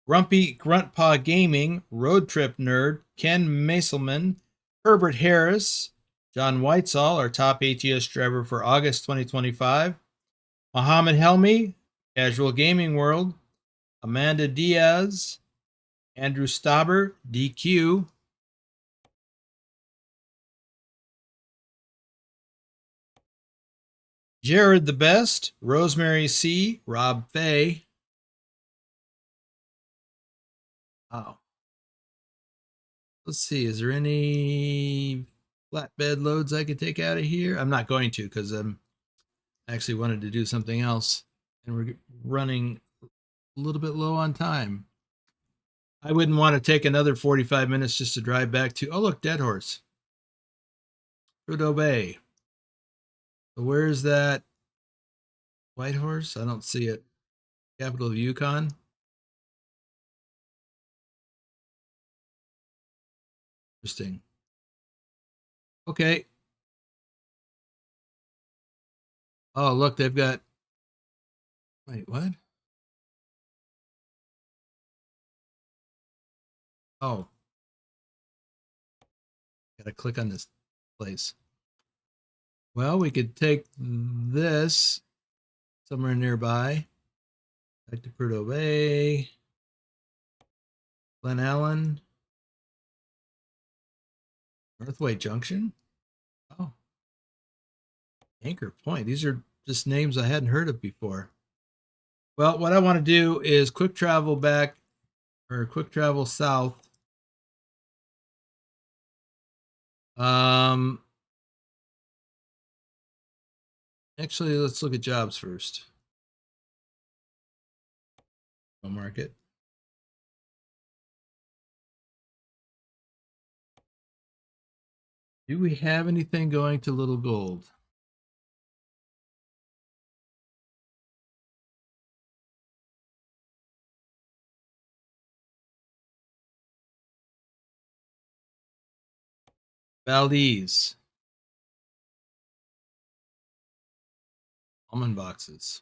Grumpy Gruntpaw Gaming, Road Trip Nerd, Ken Maselman, Herbert Harris, John Whitesall, our top ATS driver for August 2025, Mohammed Helmi, Casual Gaming World, Amanda Diaz, Andrew Stauber, DQ, Jared the Best, Rosemary C, Rob Fay. Wow. Let's see, is there any flatbed loads I could take out of here? I'm not going to because I'm actually wanted to do something else and we're running a little bit low on time. I wouldn't want to take another 45 minutes just to drive back to, oh look, Dead Horse. Prudhoe Bay. So where's that Whitehorse? I don't see it. Capital of Yukon. Interesting. Okay. Oh, look, they've got. Wait, what? Oh, gotta click on this place. Well, we could take this somewhere nearby. Back to Prudhoe Bay. Glen Allen. Northway Junction. Oh. Anchor Point. These are just names I hadn't heard of before. Well, what I want to do is quick travel back, or quick travel south. Actually, let's look at jobs first. Market. Do we have anything going to Little Gold? Valdez. Almond boxes.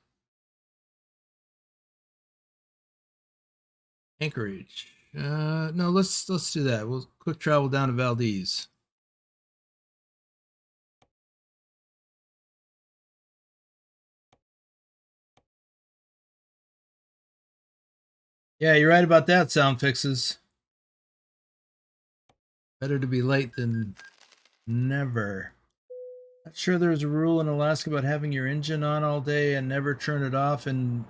Anchorage. No, let's do that. We'll quick travel down to Valdez. Yeah, you're right about that, Sound Fixes. Better to be late than never. Not sure there's a rule in Alaska about having your engine on all day and never turn it off in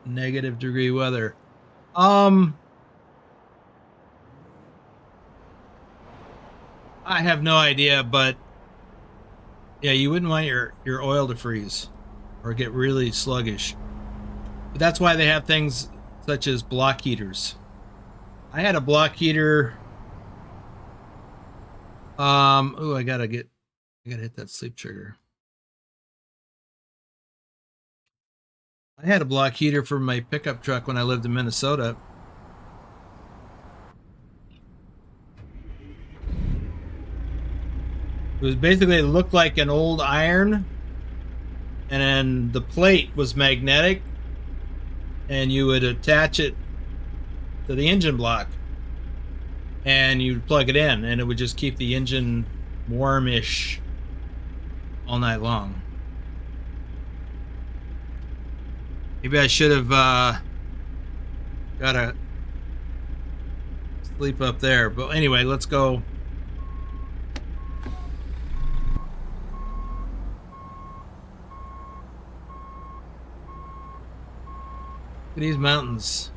-degree weather. I have no idea, but yeah, you wouldn't want your oil to freeze or get really sluggish. But that's why they have things such as block heaters. I had a block heater. Oh, I gotta hit that sleep trigger. I had a block heater for my pickup truck when I lived in Minnesota. It was basically, it looked like an old iron, and then the plate was magnetic, and you would attach it to the engine block, and you'd plug it in, and it would just keep the engine warmish all night long. Maybe I should have got a sleep up there. But anyway, let's go. Look at these mountains.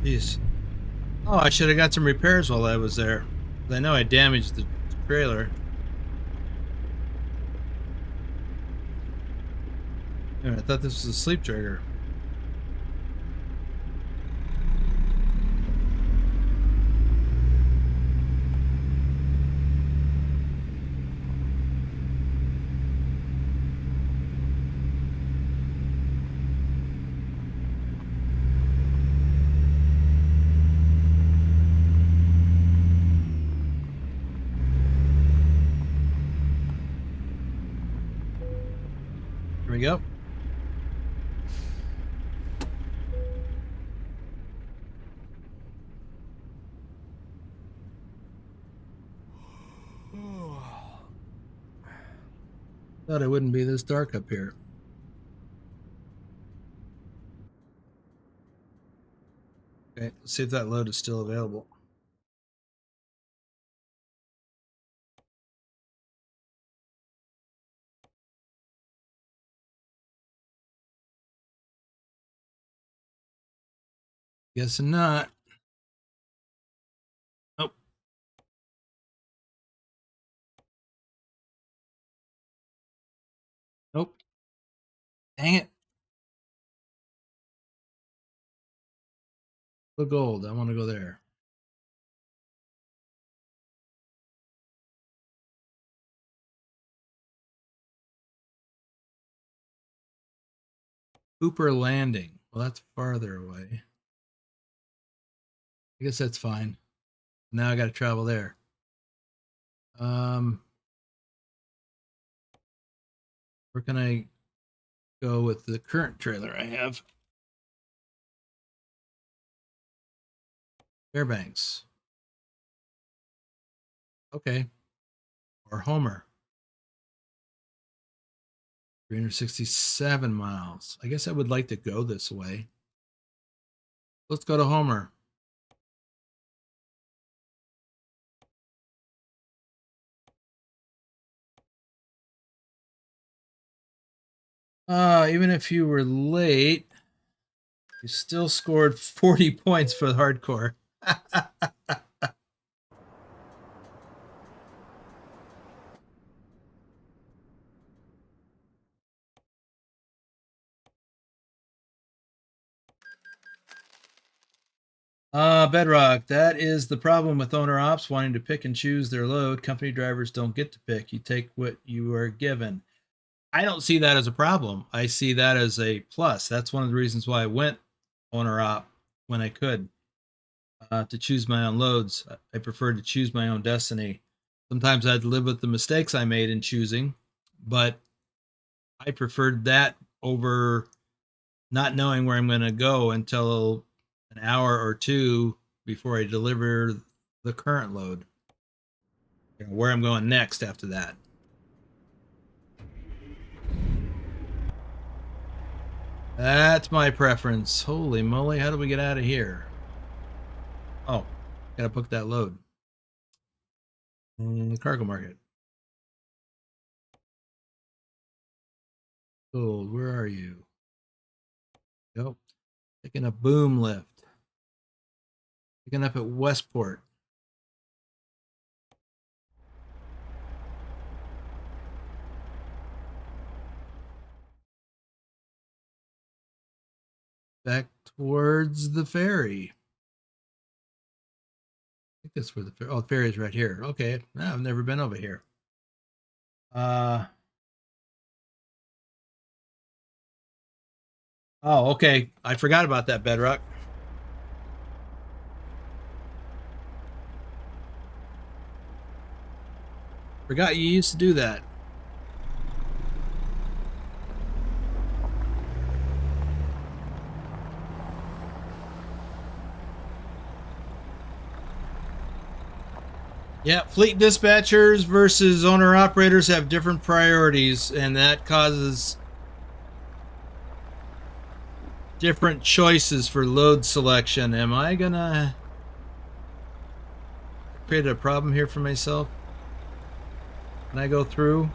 Jeez. Oh, I should have got some repairs while I was there. I know I damaged the trailer. I thought this was a sleep trigger. we go. Thought it wouldn't be this dark up here. Okay, let's see if that load is still available. Guessing not. Nope. Nope. Dang it. The gold. I want to go there. Cooper Landing. Well, that's farther away. I guess that's fine. Now I got to travel there. Where can I go with the current trailer I have? Fairbanks. Okay. Or Homer. 367 miles. I guess I would like to go this way. Let's go to Homer. Even if you were late, you still scored 40 points for the hardcore. Bedrock, that is the problem with owner ops wanting to pick and choose their load. Company drivers don't get to pick. You take what you are given. I don't see that as a problem. I see that as a plus. That's one of the reasons why I went owner op when I could, to choose my own loads. I prefer to choose my own destiny. Sometimes I had to live with the mistakes I made in choosing, but I preferred that over not knowing where I'm going to go until an hour or two before I deliver the current load. Where I'm going next after that. That's my preference. Holy moly, how do we get out of here? Oh, gotta book that load. The cargo market. Gold, where are you? Go. Picking up boom lift. Picking up at Westport. Back towards the ferry. I think that's where the ferry. Oh, the ferry is right here. Okay, no, I've never been over here. Oh, okay. I forgot about that, Bedrock. Forgot you used to do that. Yeah, fleet dispatchers versus owner operators have different priorities, and that causes different choices for load selection. Am I gonna create a problem here for myself? Can I go through?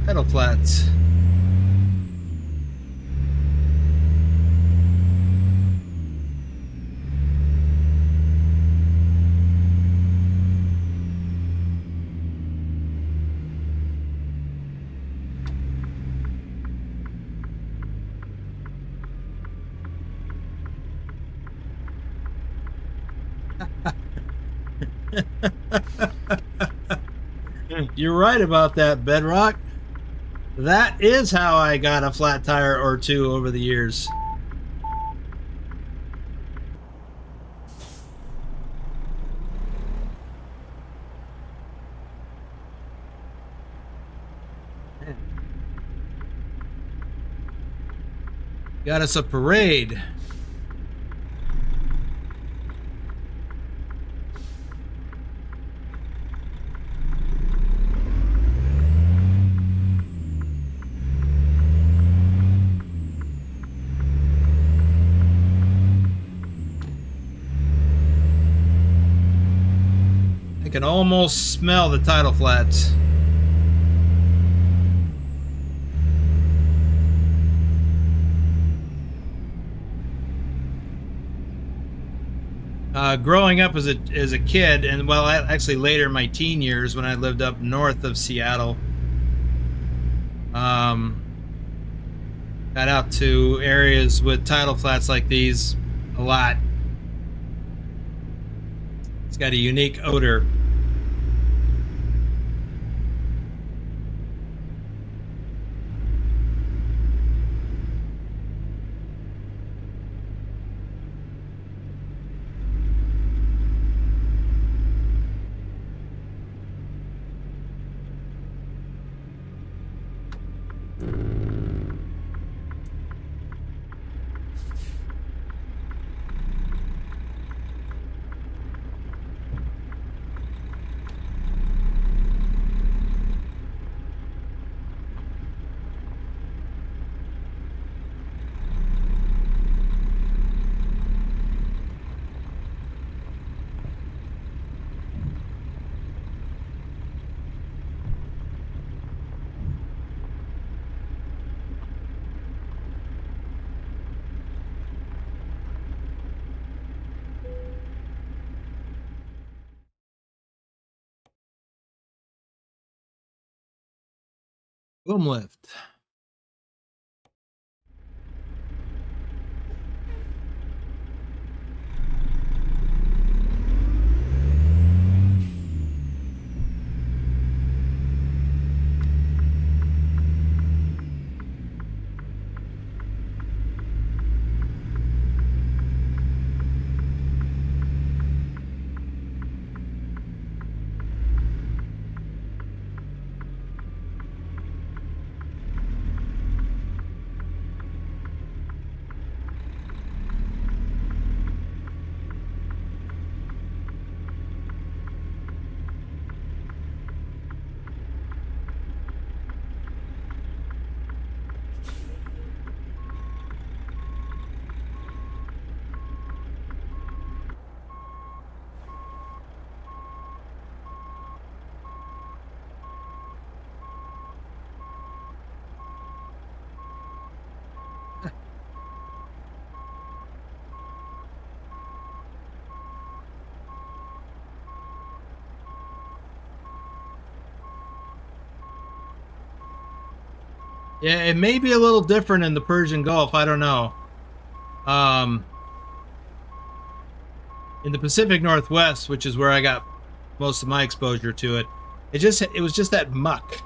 Pedal flats. You're right about that, Bedrock. That is how I got a flat tire or two over the years. Got us a parade. I can almost smell the tidal flats. Growing up as a kid, and well, actually later in my teen years when I lived up north of Seattle, got out to areas with tidal flats like these a lot. It's got a unique odor. Boom lift. Yeah, it may be a little different in the Persian Gulf. I don't know. Um, in the Pacific Northwest, which is where I got most of my exposure to it, it was just that muck.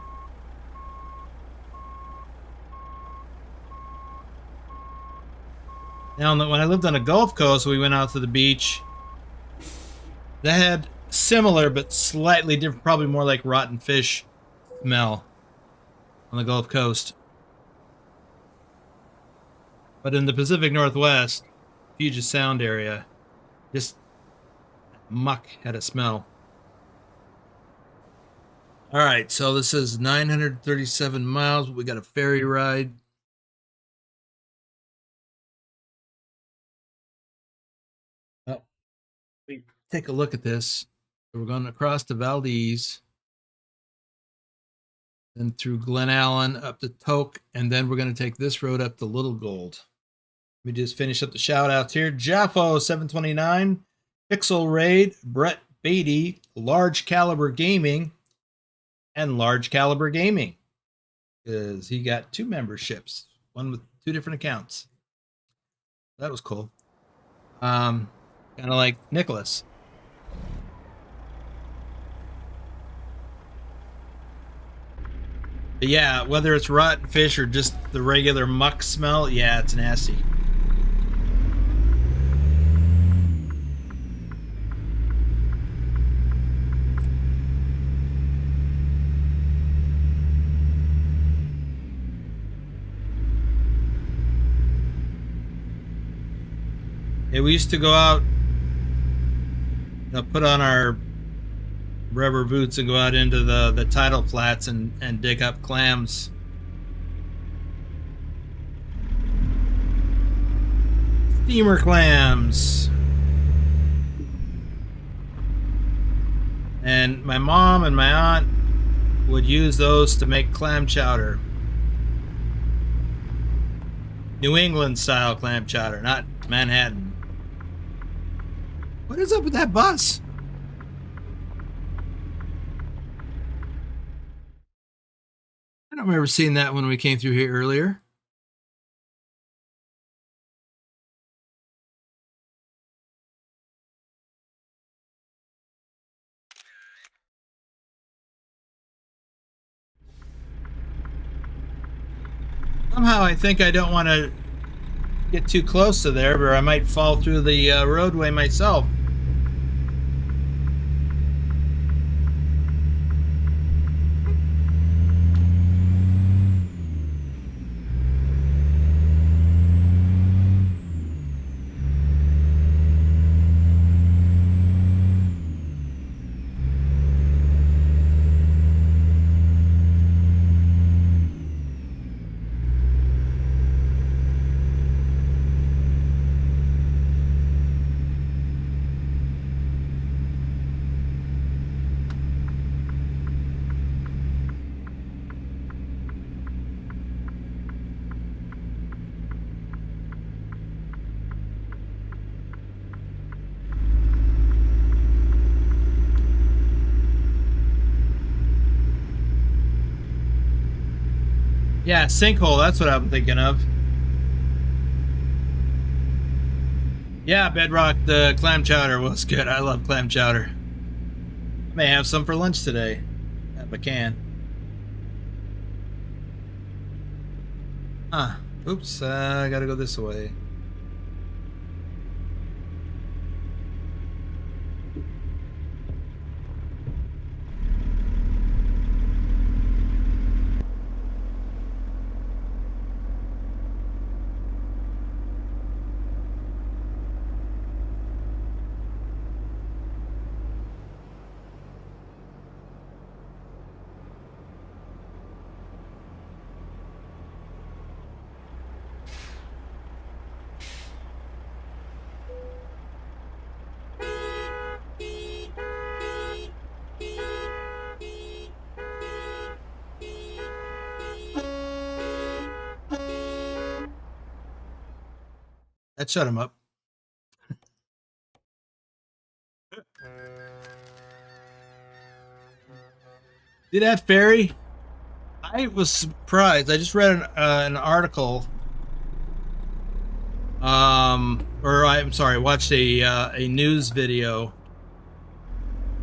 Now, when I lived on the Gulf Coast, we went out to the beach. That had similar but slightly different, probably more like rotten fish smell on the Gulf Coast. But in the Pacific Northwest, Puget Sound area, just muck had a smell. All right, so this is 937 miles. We got a ferry ride. Oh, we take a look at this. We're going across to Valdez, then through Glen Allen up to Toke, and then we're going to take this road up to Little Gold. Let me just finish up the shout outs here. Jaffo 729, Pixel Raid, Brett Beatty, Large Caliber Gaming, and Large Caliber Gaming. Because he got 2 memberships, one with 2 different accounts. That was cool. Kind of like Nicholas. But yeah, whether it's rotten fish or just the regular muck smell, yeah, it's nasty. Yeah, we used to go out, put on our rubber boots and go out into the tidal flats and dig up clams. Steamer clams. And my mom and my aunt would use those to make clam chowder. New England style clam chowder, not Manhattan. What is up with that bus? I don't remember seeing that when we came through here earlier. Somehow I think I don't want to get too close to there, or I might fall through the roadway myself. Yeah, sinkhole, that's what I'm thinking of. Yeah, Bedrock, the clam chowder was good. I love clam chowder. I may have some for lunch today at McCann. Huh. Oops, I gotta go this way. That shut him up. See that ferry? I was surprised. I just read an article, or I'm sorry, watched a news video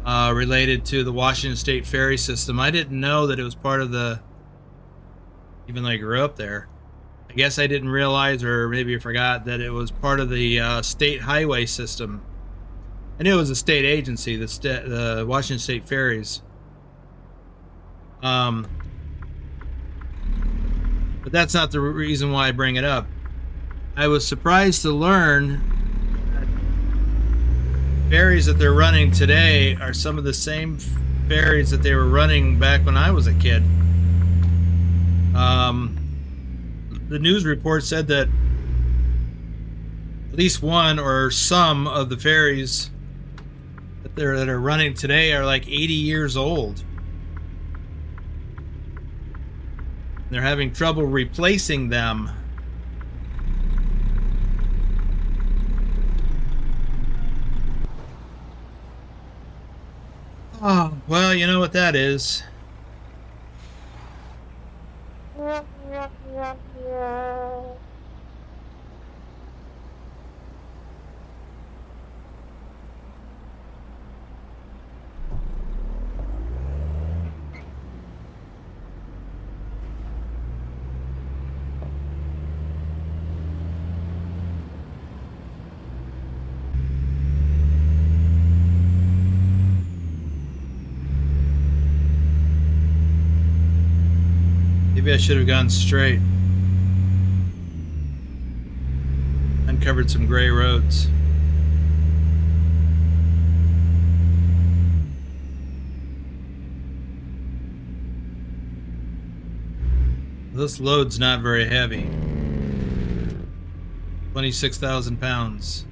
related to the Washington State ferry system. I didn't know that it was part of the, even though I grew up there. I guess I didn't realize, or maybe I forgot, that it was part of the state highway system. I knew it was a state agency, the Washington State Ferries. But that's not the reason why I bring it up. I was surprised to learn that ferries that they're running today are some of the same ferries that they were running back when I was a kid. The news report said that at least one or some of the ferries that are running today are like 80 years old. They're having trouble replacing them. Oh, well, you know what that is. Maybe I should have gone straight. Uncovered some gray roads. This load's not very heavy. 26,000 pounds.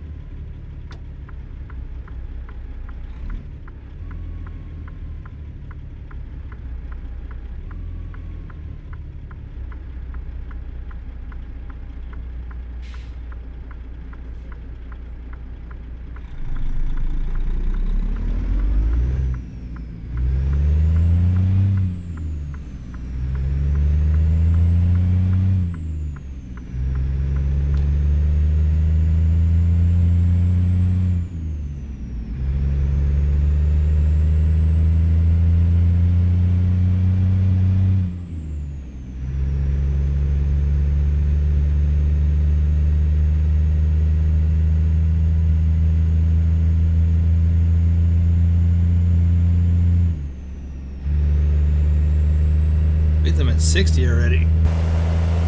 Them at 60 already.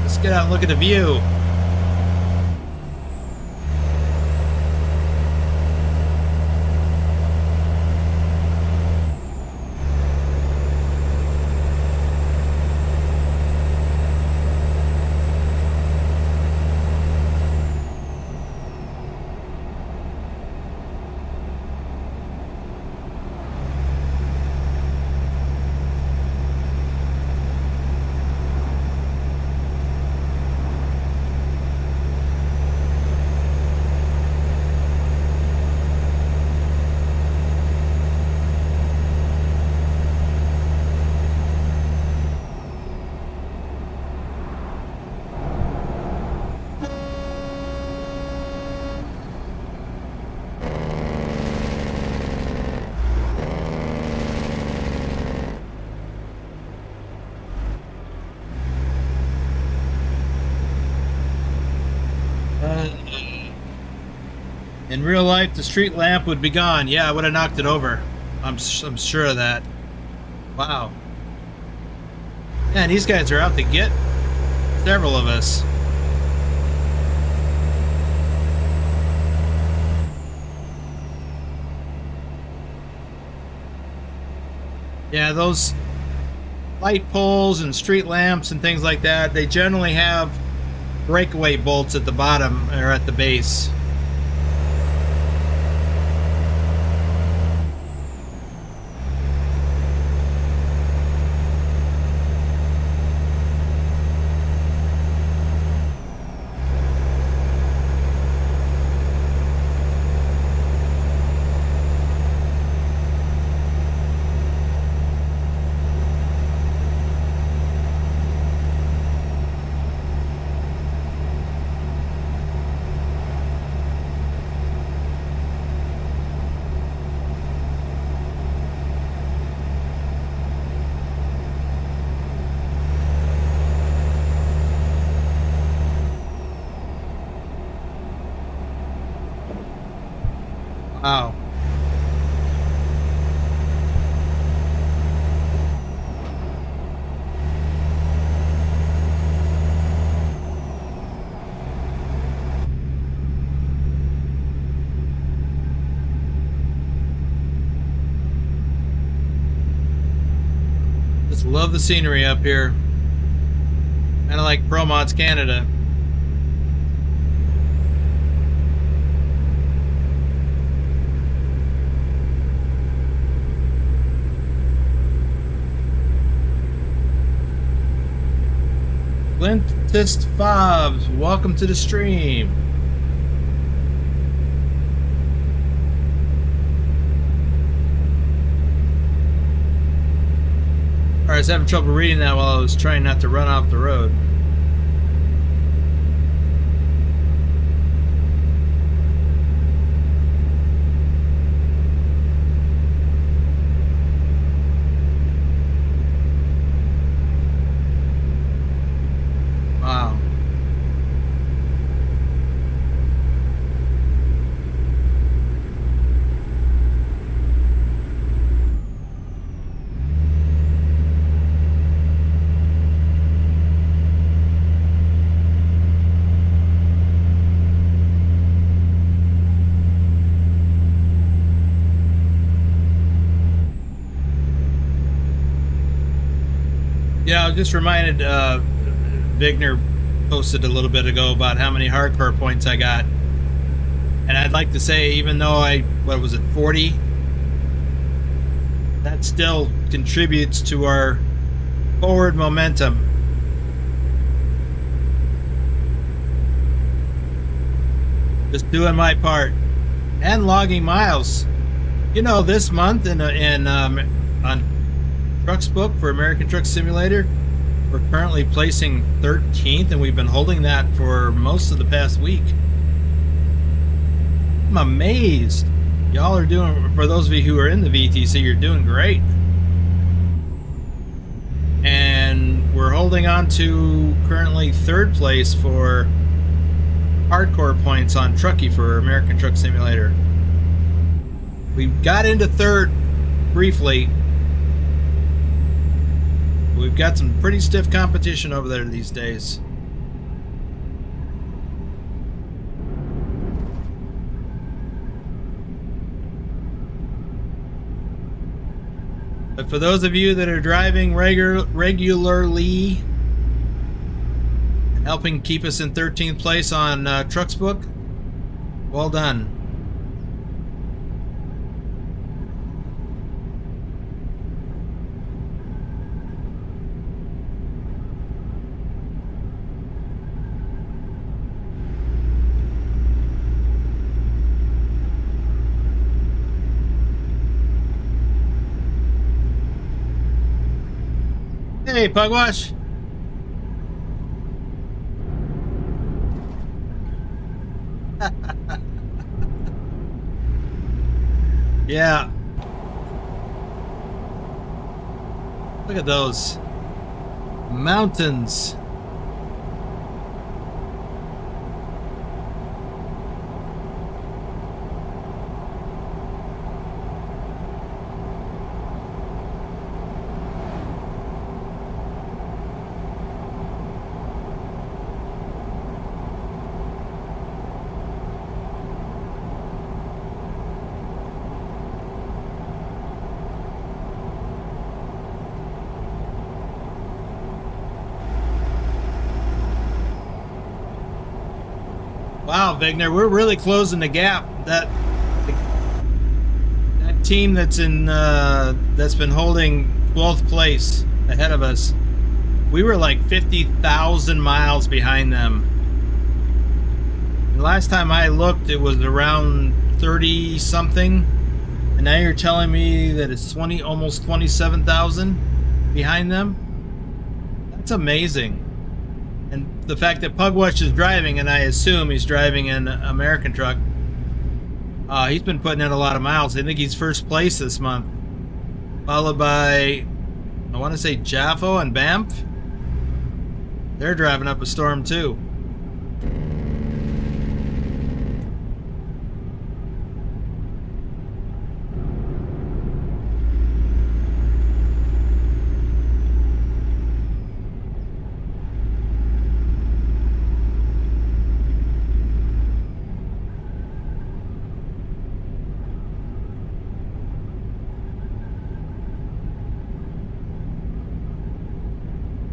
Let's get out and look at the view. In real life, the street lamp would be gone. Yeah, I would have knocked it over. I'm sure of that. Wow. Man, these guys are out to get several of us. Yeah, those light poles and street lamps and things like that, they generally have breakaway bolts at the bottom or at the base. Wow. Just love the scenery up here. Kind of like ProMods Canada. Flintist Fobs, welcome to the stream. Alright, I was having trouble reading that while I was trying not to run off the road. Wow. just reminded Vigner posted a little bit ago about how many hardcore points I got. And I'd like to say, even though what was it, 40? That still contributes to our forward momentum. Just doing my part. And logging miles. You know, this month on TrucksBook for American Truck Simulator, we're currently placing 13th, and we've been holding that for most of the past week. I'm amazed. Y'all are doing, for those of you who are in the VTC, you're doing great. And we're holding on to currently 3rd place for hardcore points on Trucky for American Truck Simulator. We got into 3rd briefly. We've got some pretty stiff competition over there these days. But for those of you that are driving regularly and helping keep us in 13th place on TrucksBook, well done. Hey, Pugwash. Yeah. Look at those mountains. Wow, Vigner, we're really closing the gap. That team that's in that's been holding 12th place ahead of us, we were like 50,000 miles behind them. And last time I looked, it was around 30 something, and now you're telling me that it's almost 27,000 behind them. That's amazing. And the fact that Pugwash is driving, and I assume he's driving an American truck, he's been putting in a lot of miles. I think he's 1st place this month, followed by, I want to say, Jaffo and Banff. They're driving up a storm too.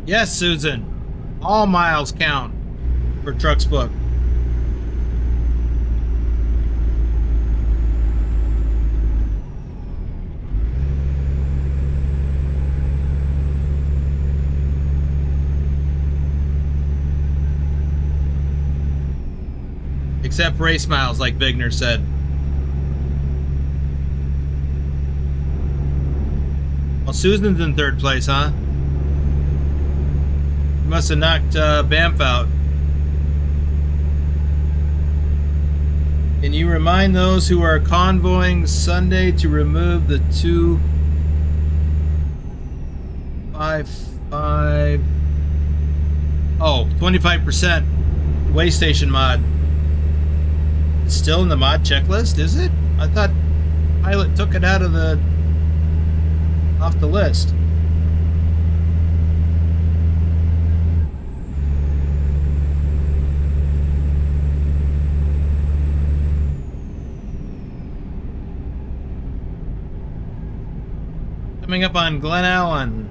Yes, Susan. All miles count for TrucksBook. Except race miles, like Vigner said. Well, Susan's in 3rd place, huh? Must have knocked Banff out. Can you remind those who are convoying Sunday to remove the 255? Oh, 25% way station mod. It's still in the mod checklist, is it? I thought Pilot took it off the list. Coming up on Glen Allen.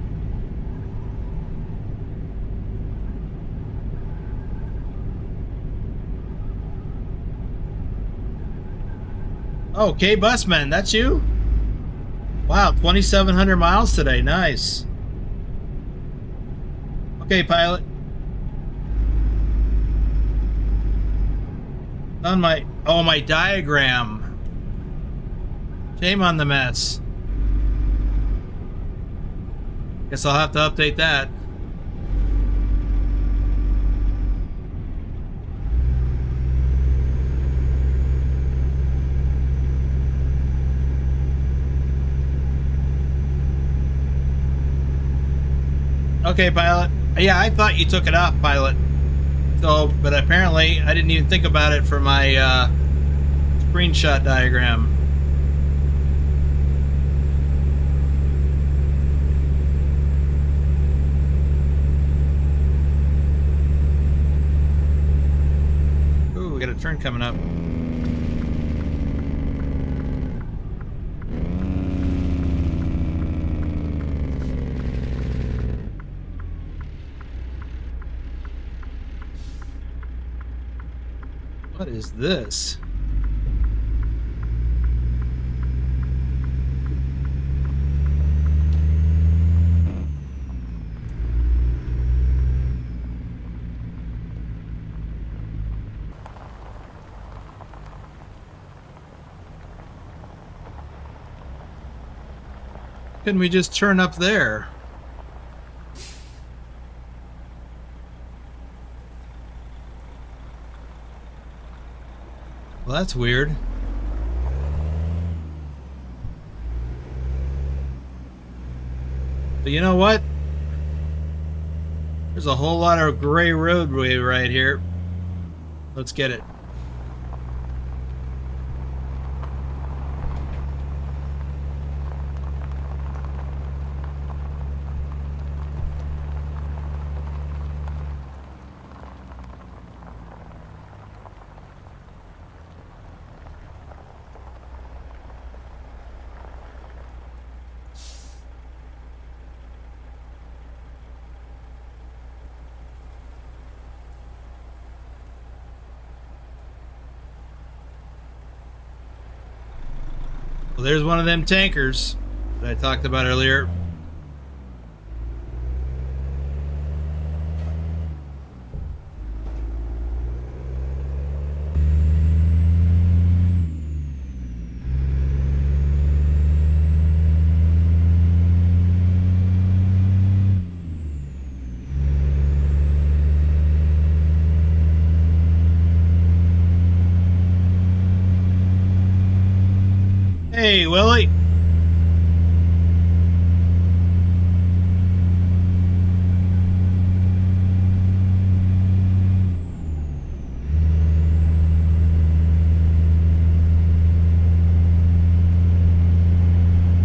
Oh, K Busman, that's you? Wow, 2,700 miles today. Nice. Okay, pilot. On my my diagram. Shame on the mess. Guess I'll have to update that. Okay, pilot. Yeah, I thought you took it off, pilot. So, but apparently I didn't even think about it for my screenshot diagram. Ooh, we got a turn coming up. What is this? Couldn't we just turn up there? Well, that's weird. But you know what? There's a whole lot of gray roadway right here. Let's get it. Well, there's one of them tankers that I talked about earlier. Hey, Willie.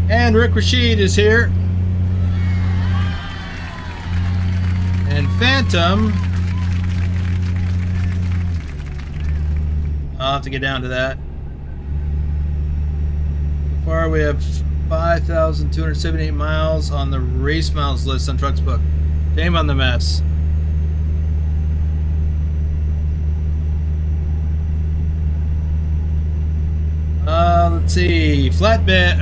And Rick Rashid is here. And Phantom. I'll have to get down to that. So far we have 5,278 miles on the race miles list on TrucksBook. Shame on the mess. Let's see. Flatbed,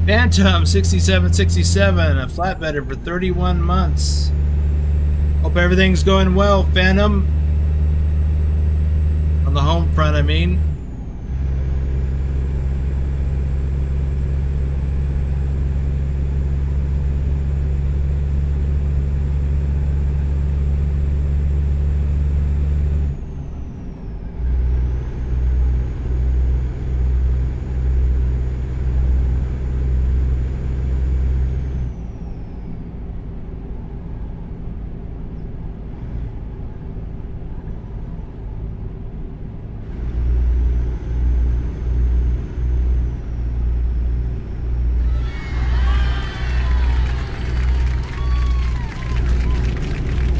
Phantom 6767, a flatbedder for 31 months. Hope everything's going well, Phantom. On the home front, I mean.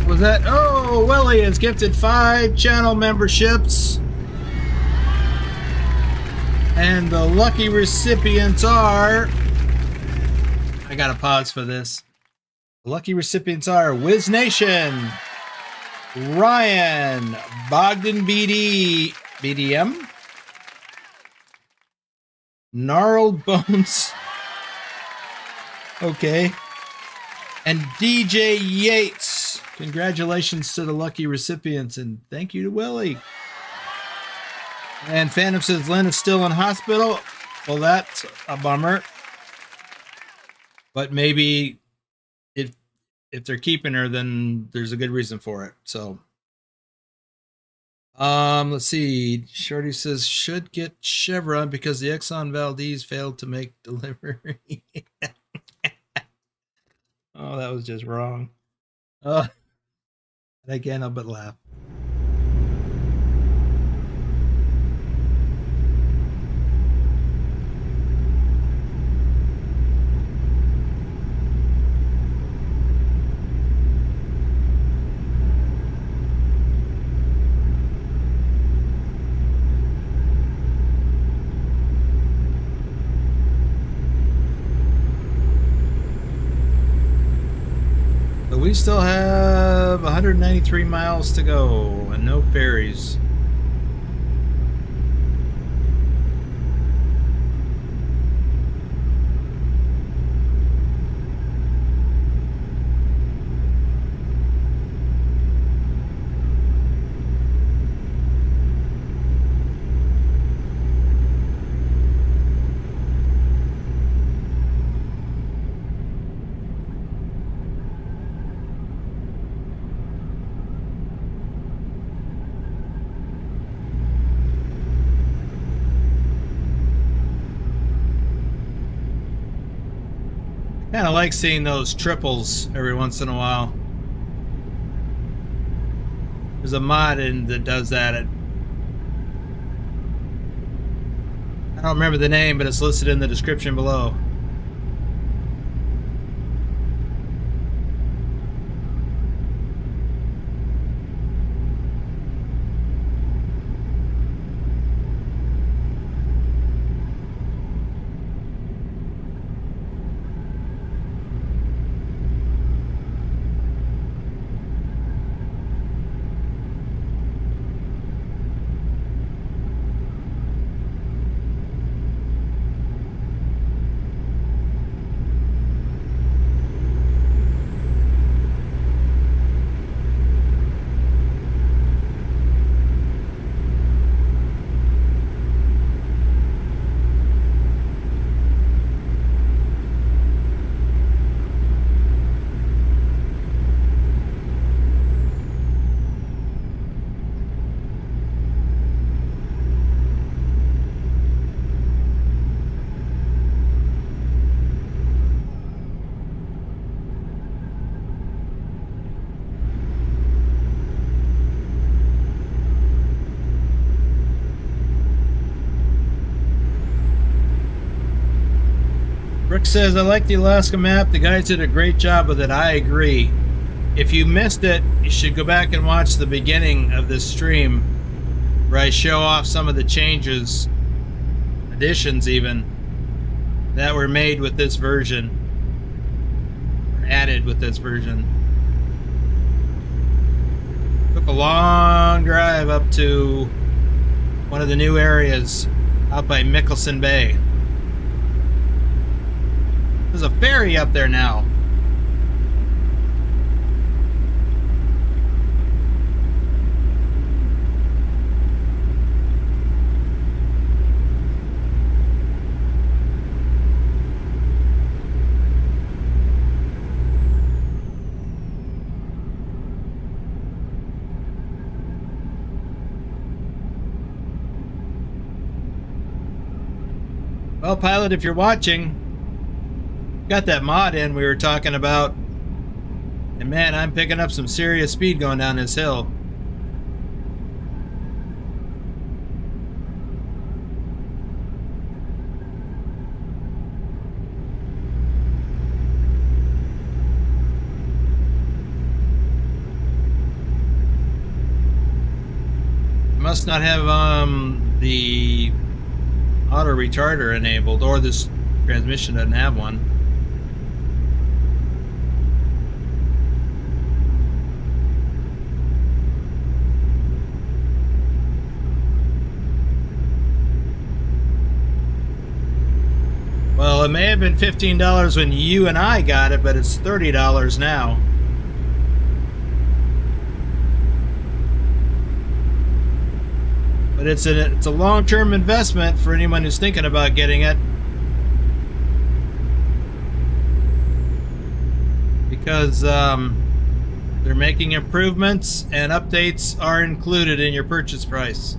Was that? Oh, Willie has gifted 5 channel memberships. And the lucky recipients are... I gotta pause for this. The lucky recipients are Wiz Nation, Ryan, Bogdan BDM, Gnarled Bones. Okay. And DJ Yates. Congratulations to the lucky recipients, and thank you to Willie. And Phantom says Lynn is still in hospital. Well, that's a bummer. But maybe if they're keeping her, then there's a good reason for it. So, let's see. Shorty says should get Chevron because the Exxon Valdez failed to make delivery. Oh, that was just wrong. I can't help but laugh. We still have 193 miles to go and no ferries. Kind of like seeing those triples every once in a while. There's a mod that does that. I don't remember the name, but it's listed in the description below. Rick says, I like the Alaska map. The guys did a great job with it. I agree. If you missed it, you should go back and watch the beginning of this stream where I show off some of the changes, additions even, that were made with this version, or added with this version. Took a long drive up to one of the new areas out by Mickelson Bay. There's a ferry up there now. Well, pilot, if you're watching, got that mod in we were talking about, and man, I'm picking up some serious speed going down this hill. Must not have the auto retarder enabled, or this transmission doesn't have one. Well, it may have been $15 when you and I got it, but it's $30 now. But it's a long-term investment for anyone who's thinking about getting it. Because they're making improvements and updates are included in your purchase price.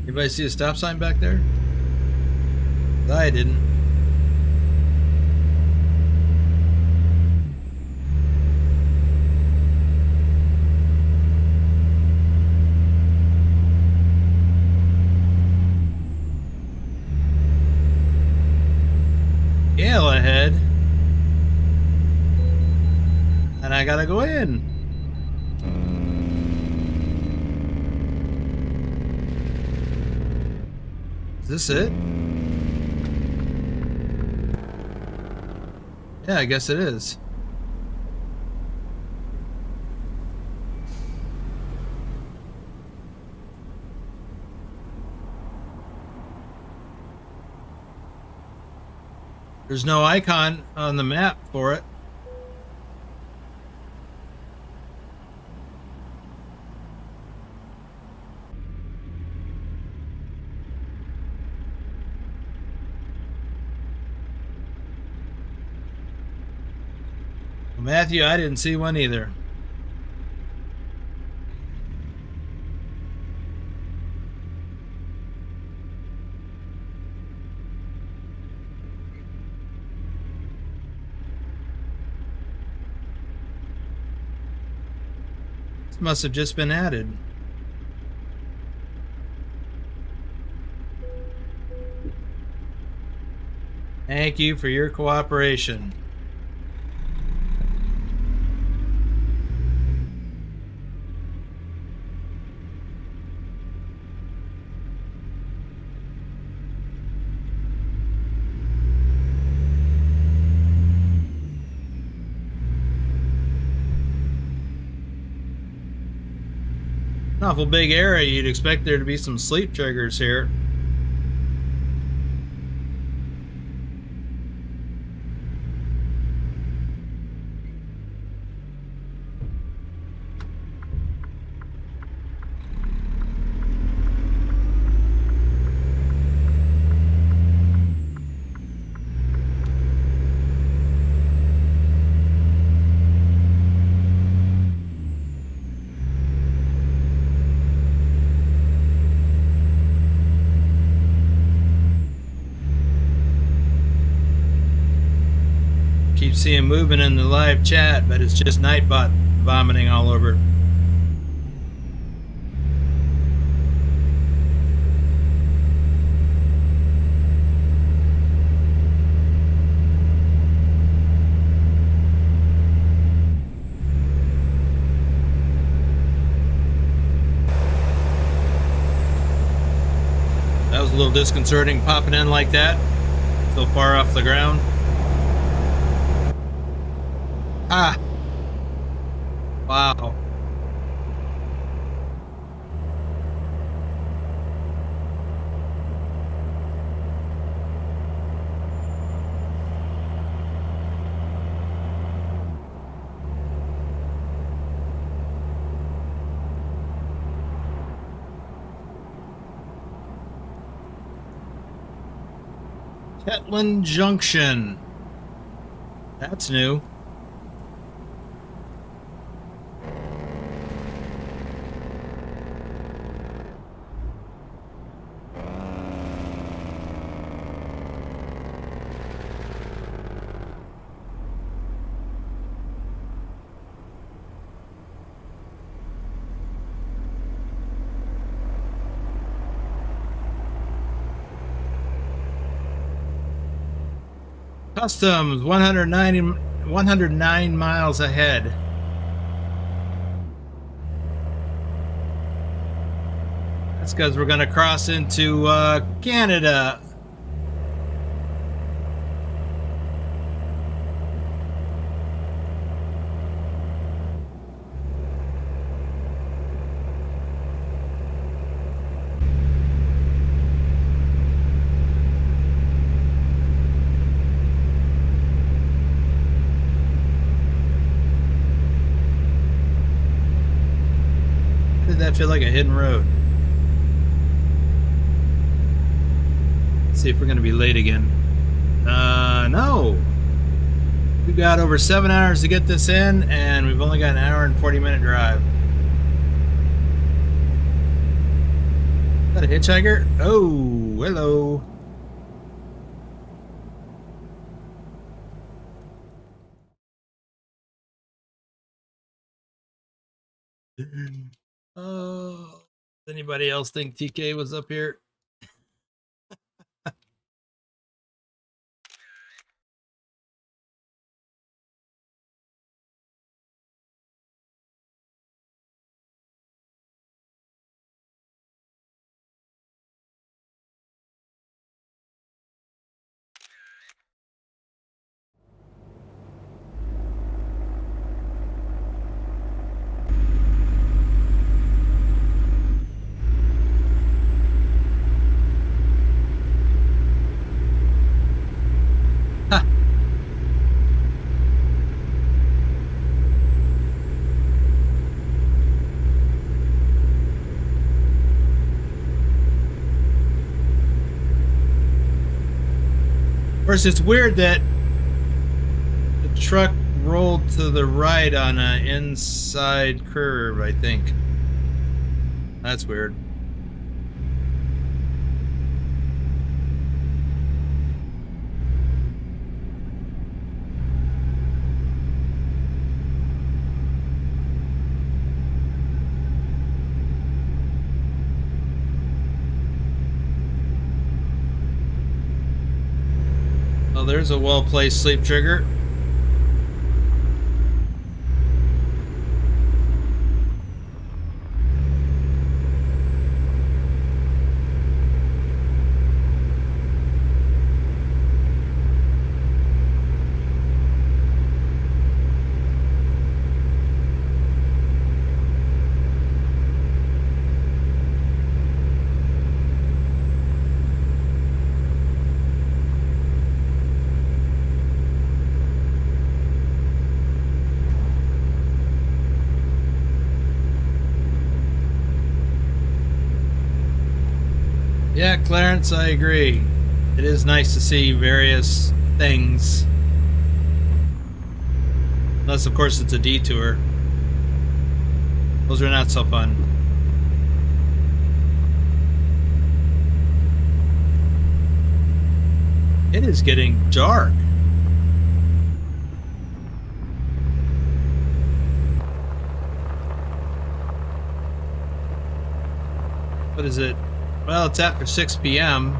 Anybody see a stop sign back there? I didn't. Gale ahead. And I gotta go in. Is this it? Yeah, I guess it is. There's no icon on the map for it. Matthew, I didn't see one either. This must have just been added. Thank you for your cooperation. Awful big area. You'd expect there to be some sleep triggers here. Keep seeing movement in the live chat, but it's just Nightbot vomiting all over. That was a little disconcerting popping in like that, so far off the ground. Ah! Wow. Ketland Junction. That's new. Customs 109 miles ahead. That's because we're going to cross into Canada. Did that feel like a hidden road? Let's see if we're going to be late again. No. We've got over 7 hours to get this in, and we've only got an hour and 40-minute drive. Is that a hitchhiker? Oh, hello. Oh, does anybody else think TK was up here? Of course, it's weird that the truck rolled to the right on an inside curve, I think. That's weird. Oh, there's a well-placed sleep trigger. Yeah, Clarence, I agree. It is nice to see various things. Unless, of course, it's a detour. Those are not so fun. It is getting dark. What is it? Well, it's after 6 p.m.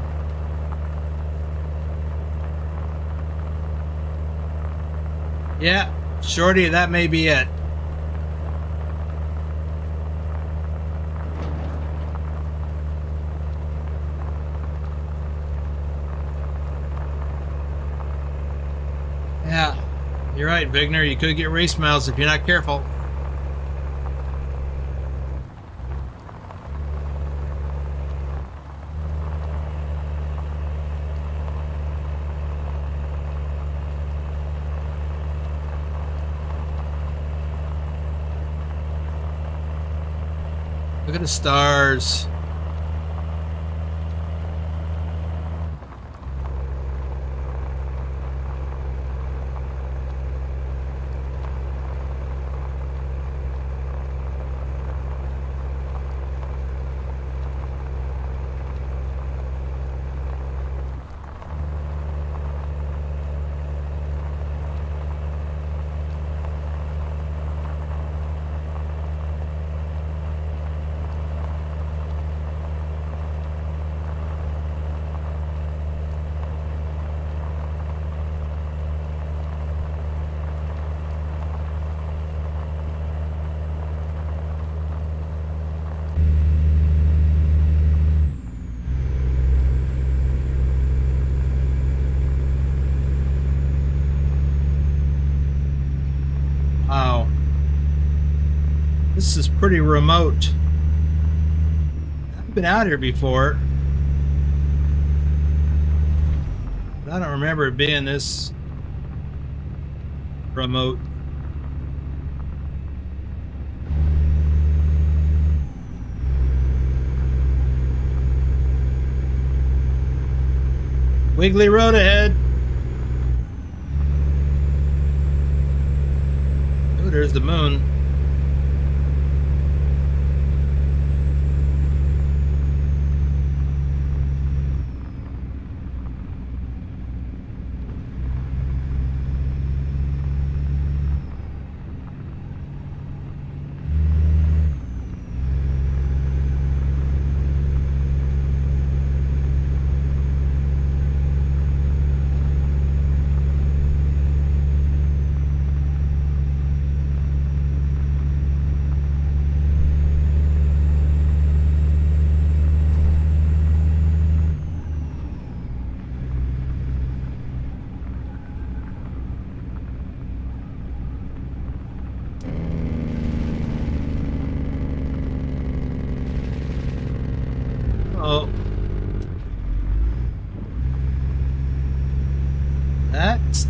Yeah, Shorty, that may be it. Yeah, you're right, Vigner. You could get race miles if you're not careful. Look at the stars. this is pretty remote. I've been out here before, but I don't remember it being this remote. Wiggly Road ahead. Oh, there's the moon. Oh, that's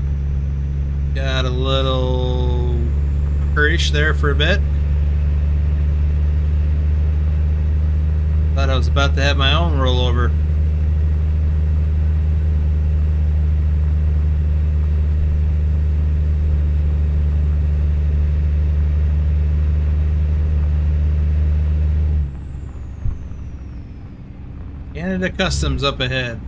got a little hurrish there for a bit. Thought I was about to have my own rollover. Canada Customs up ahead.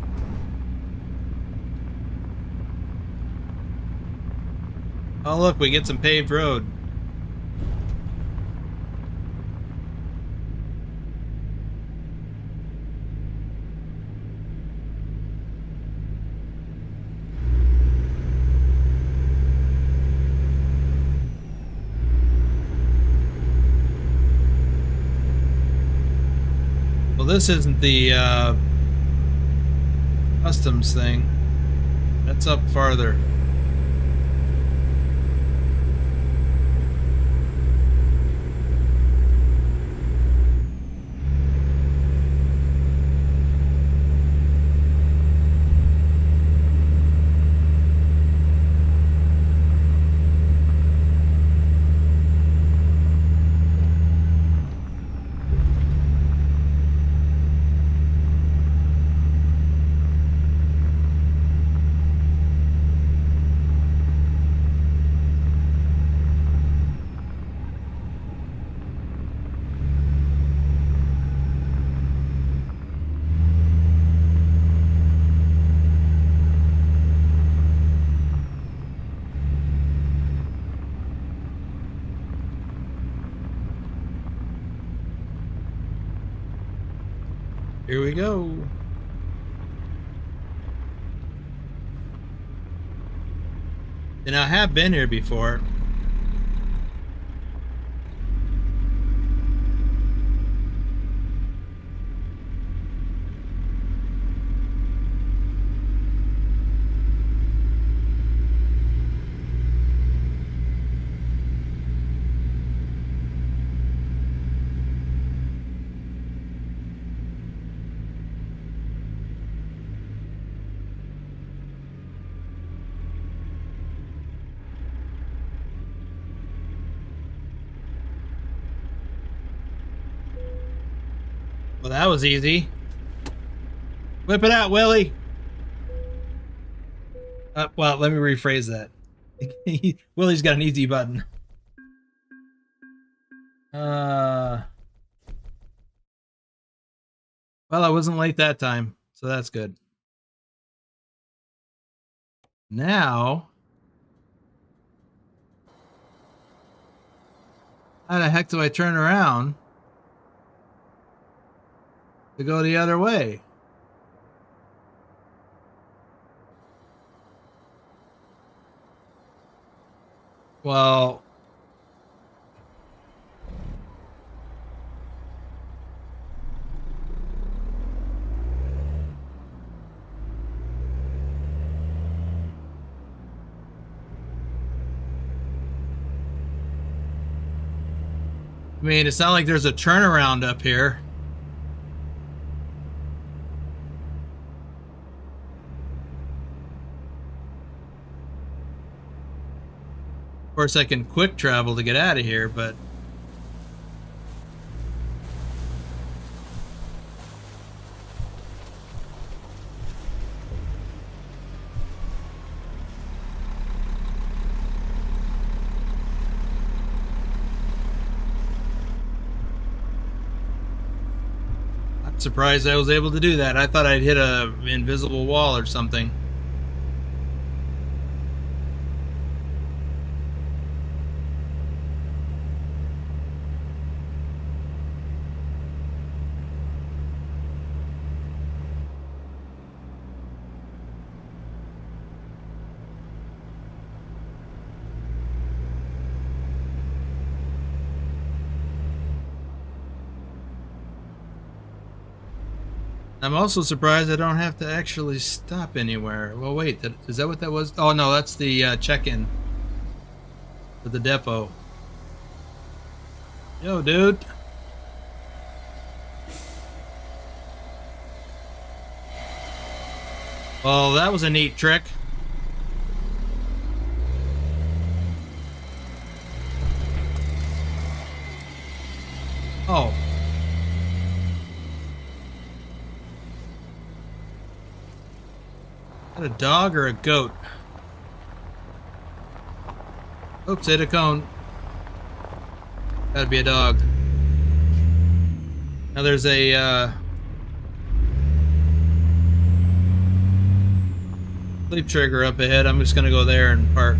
Oh look, we get some paved road. Well, this isn't the customs thing. That's up farther. Here we go. And I have been here before. Well, that was easy. Whip it out, Willie. Well, let me rephrase that. Willie's got an easy button. Well, I wasn't late that time, so that's good. Now, how the heck do I turn around to go the other way? Well, mean, it's not like there's a turnaround up here. Of course, I can quick travel to get out of here, but I'm surprised I was able to do that. I thought I'd hit a invisible wall or something. I'm also surprised I don't have to actually stop anywhere. Well, wait, is that what that was? Oh, no, that's the check-in for the depot. Yo, dude. Well, that was a neat trick. Oh. Is that a dog or a goat? Oops, hit a cone. Gotta be a dog. Now there's a sleep trigger up ahead. I'm just gonna go there and park.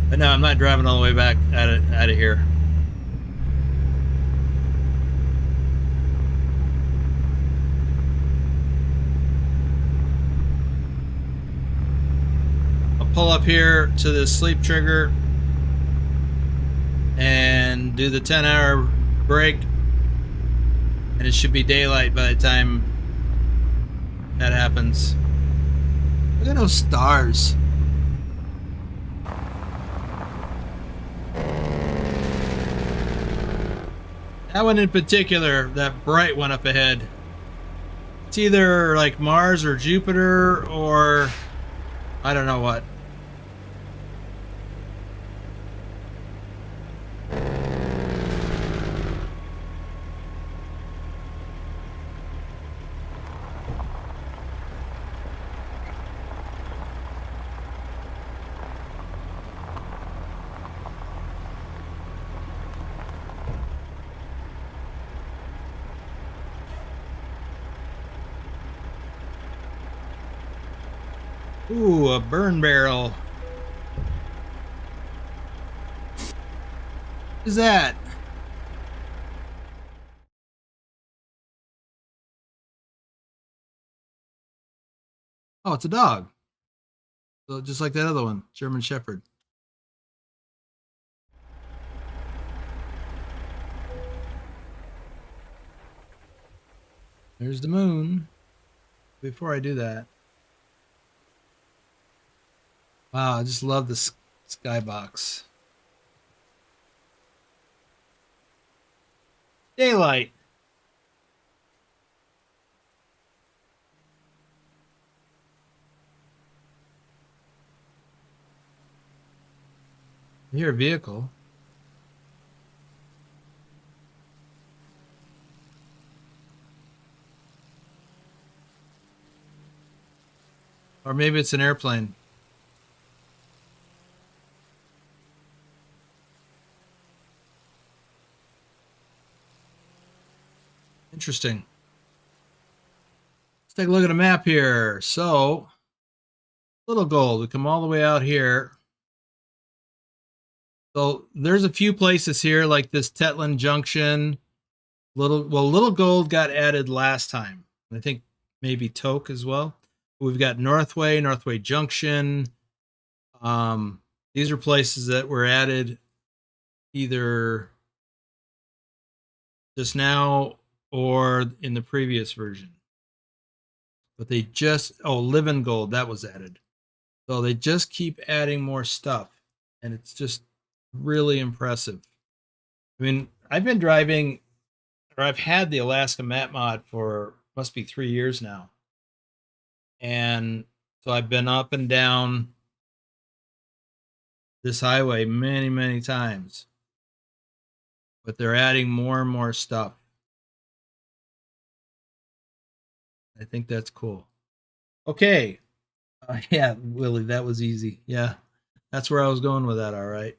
But no, I'm not driving all the way back out of here. I'll pull up here to the sleep trigger and do the 10-hour break, and it should be daylight by the time that happens. Look at those stars. That one in particular, that bright one up ahead. It's either like Mars or Jupiter or I don't know what. Ooh, a burn barrel. What is that? Oh, it's a dog. So just like that other one, German Shepherd. There's the moon. Before I do that. Wow, I just love the skybox. Daylight. I hear a vehicle. Or maybe it's an airplane. Interesting. Let's take a look at a map here. So, Little Gold, we come all the way out here. So there's a few places here like this Tetland Junction. Little Gold got added last time. I think maybe Toke as well. We've got Northway Junction. These are places that were added either just now or in the previous version. But they just, live in gold, that was added. So they just keep adding more stuff, and it's just really impressive. I mean, I've been driving, or I've had the Alaska Map Mod for must be 3 years now. And so I've been up and down this highway many, many times. But they're adding more and more stuff. I think that's cool. Okay. Yeah, Willie, that was easy. Yeah, that's where I was going with that. All right.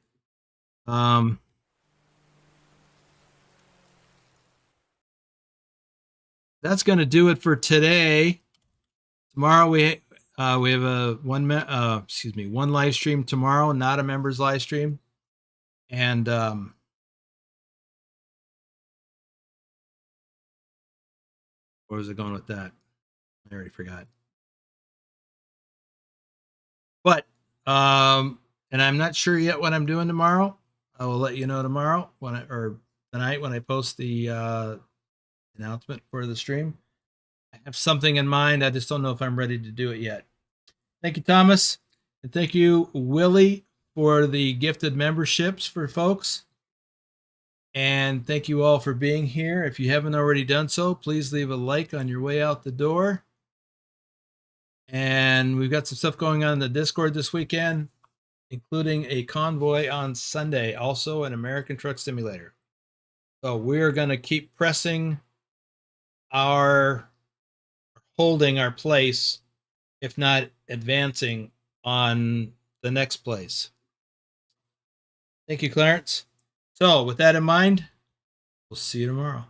That's going to do it for today. Tomorrow we have a one live stream tomorrow, not a members live stream, and where was it going with that? I already forgot. But and I'm not sure yet what I'm doing tomorrow. I will let you know tomorrow or tonight when I post the announcement for the stream. I have something in mind. I just don't know if I'm ready to do it yet. Thank you, Thomas, and thank you, Willie, for the gifted memberships for folks. And thank you all for being here. If you haven't already done so, please leave a like on your way out the door. And we've got some stuff going on in the Discord this weekend, including a convoy on Sunday, also an American Truck Simulator. So we're going to keep holding our place, if not advancing on the next place. Thank you, Clarence. So with that in mind, we'll see you tomorrow.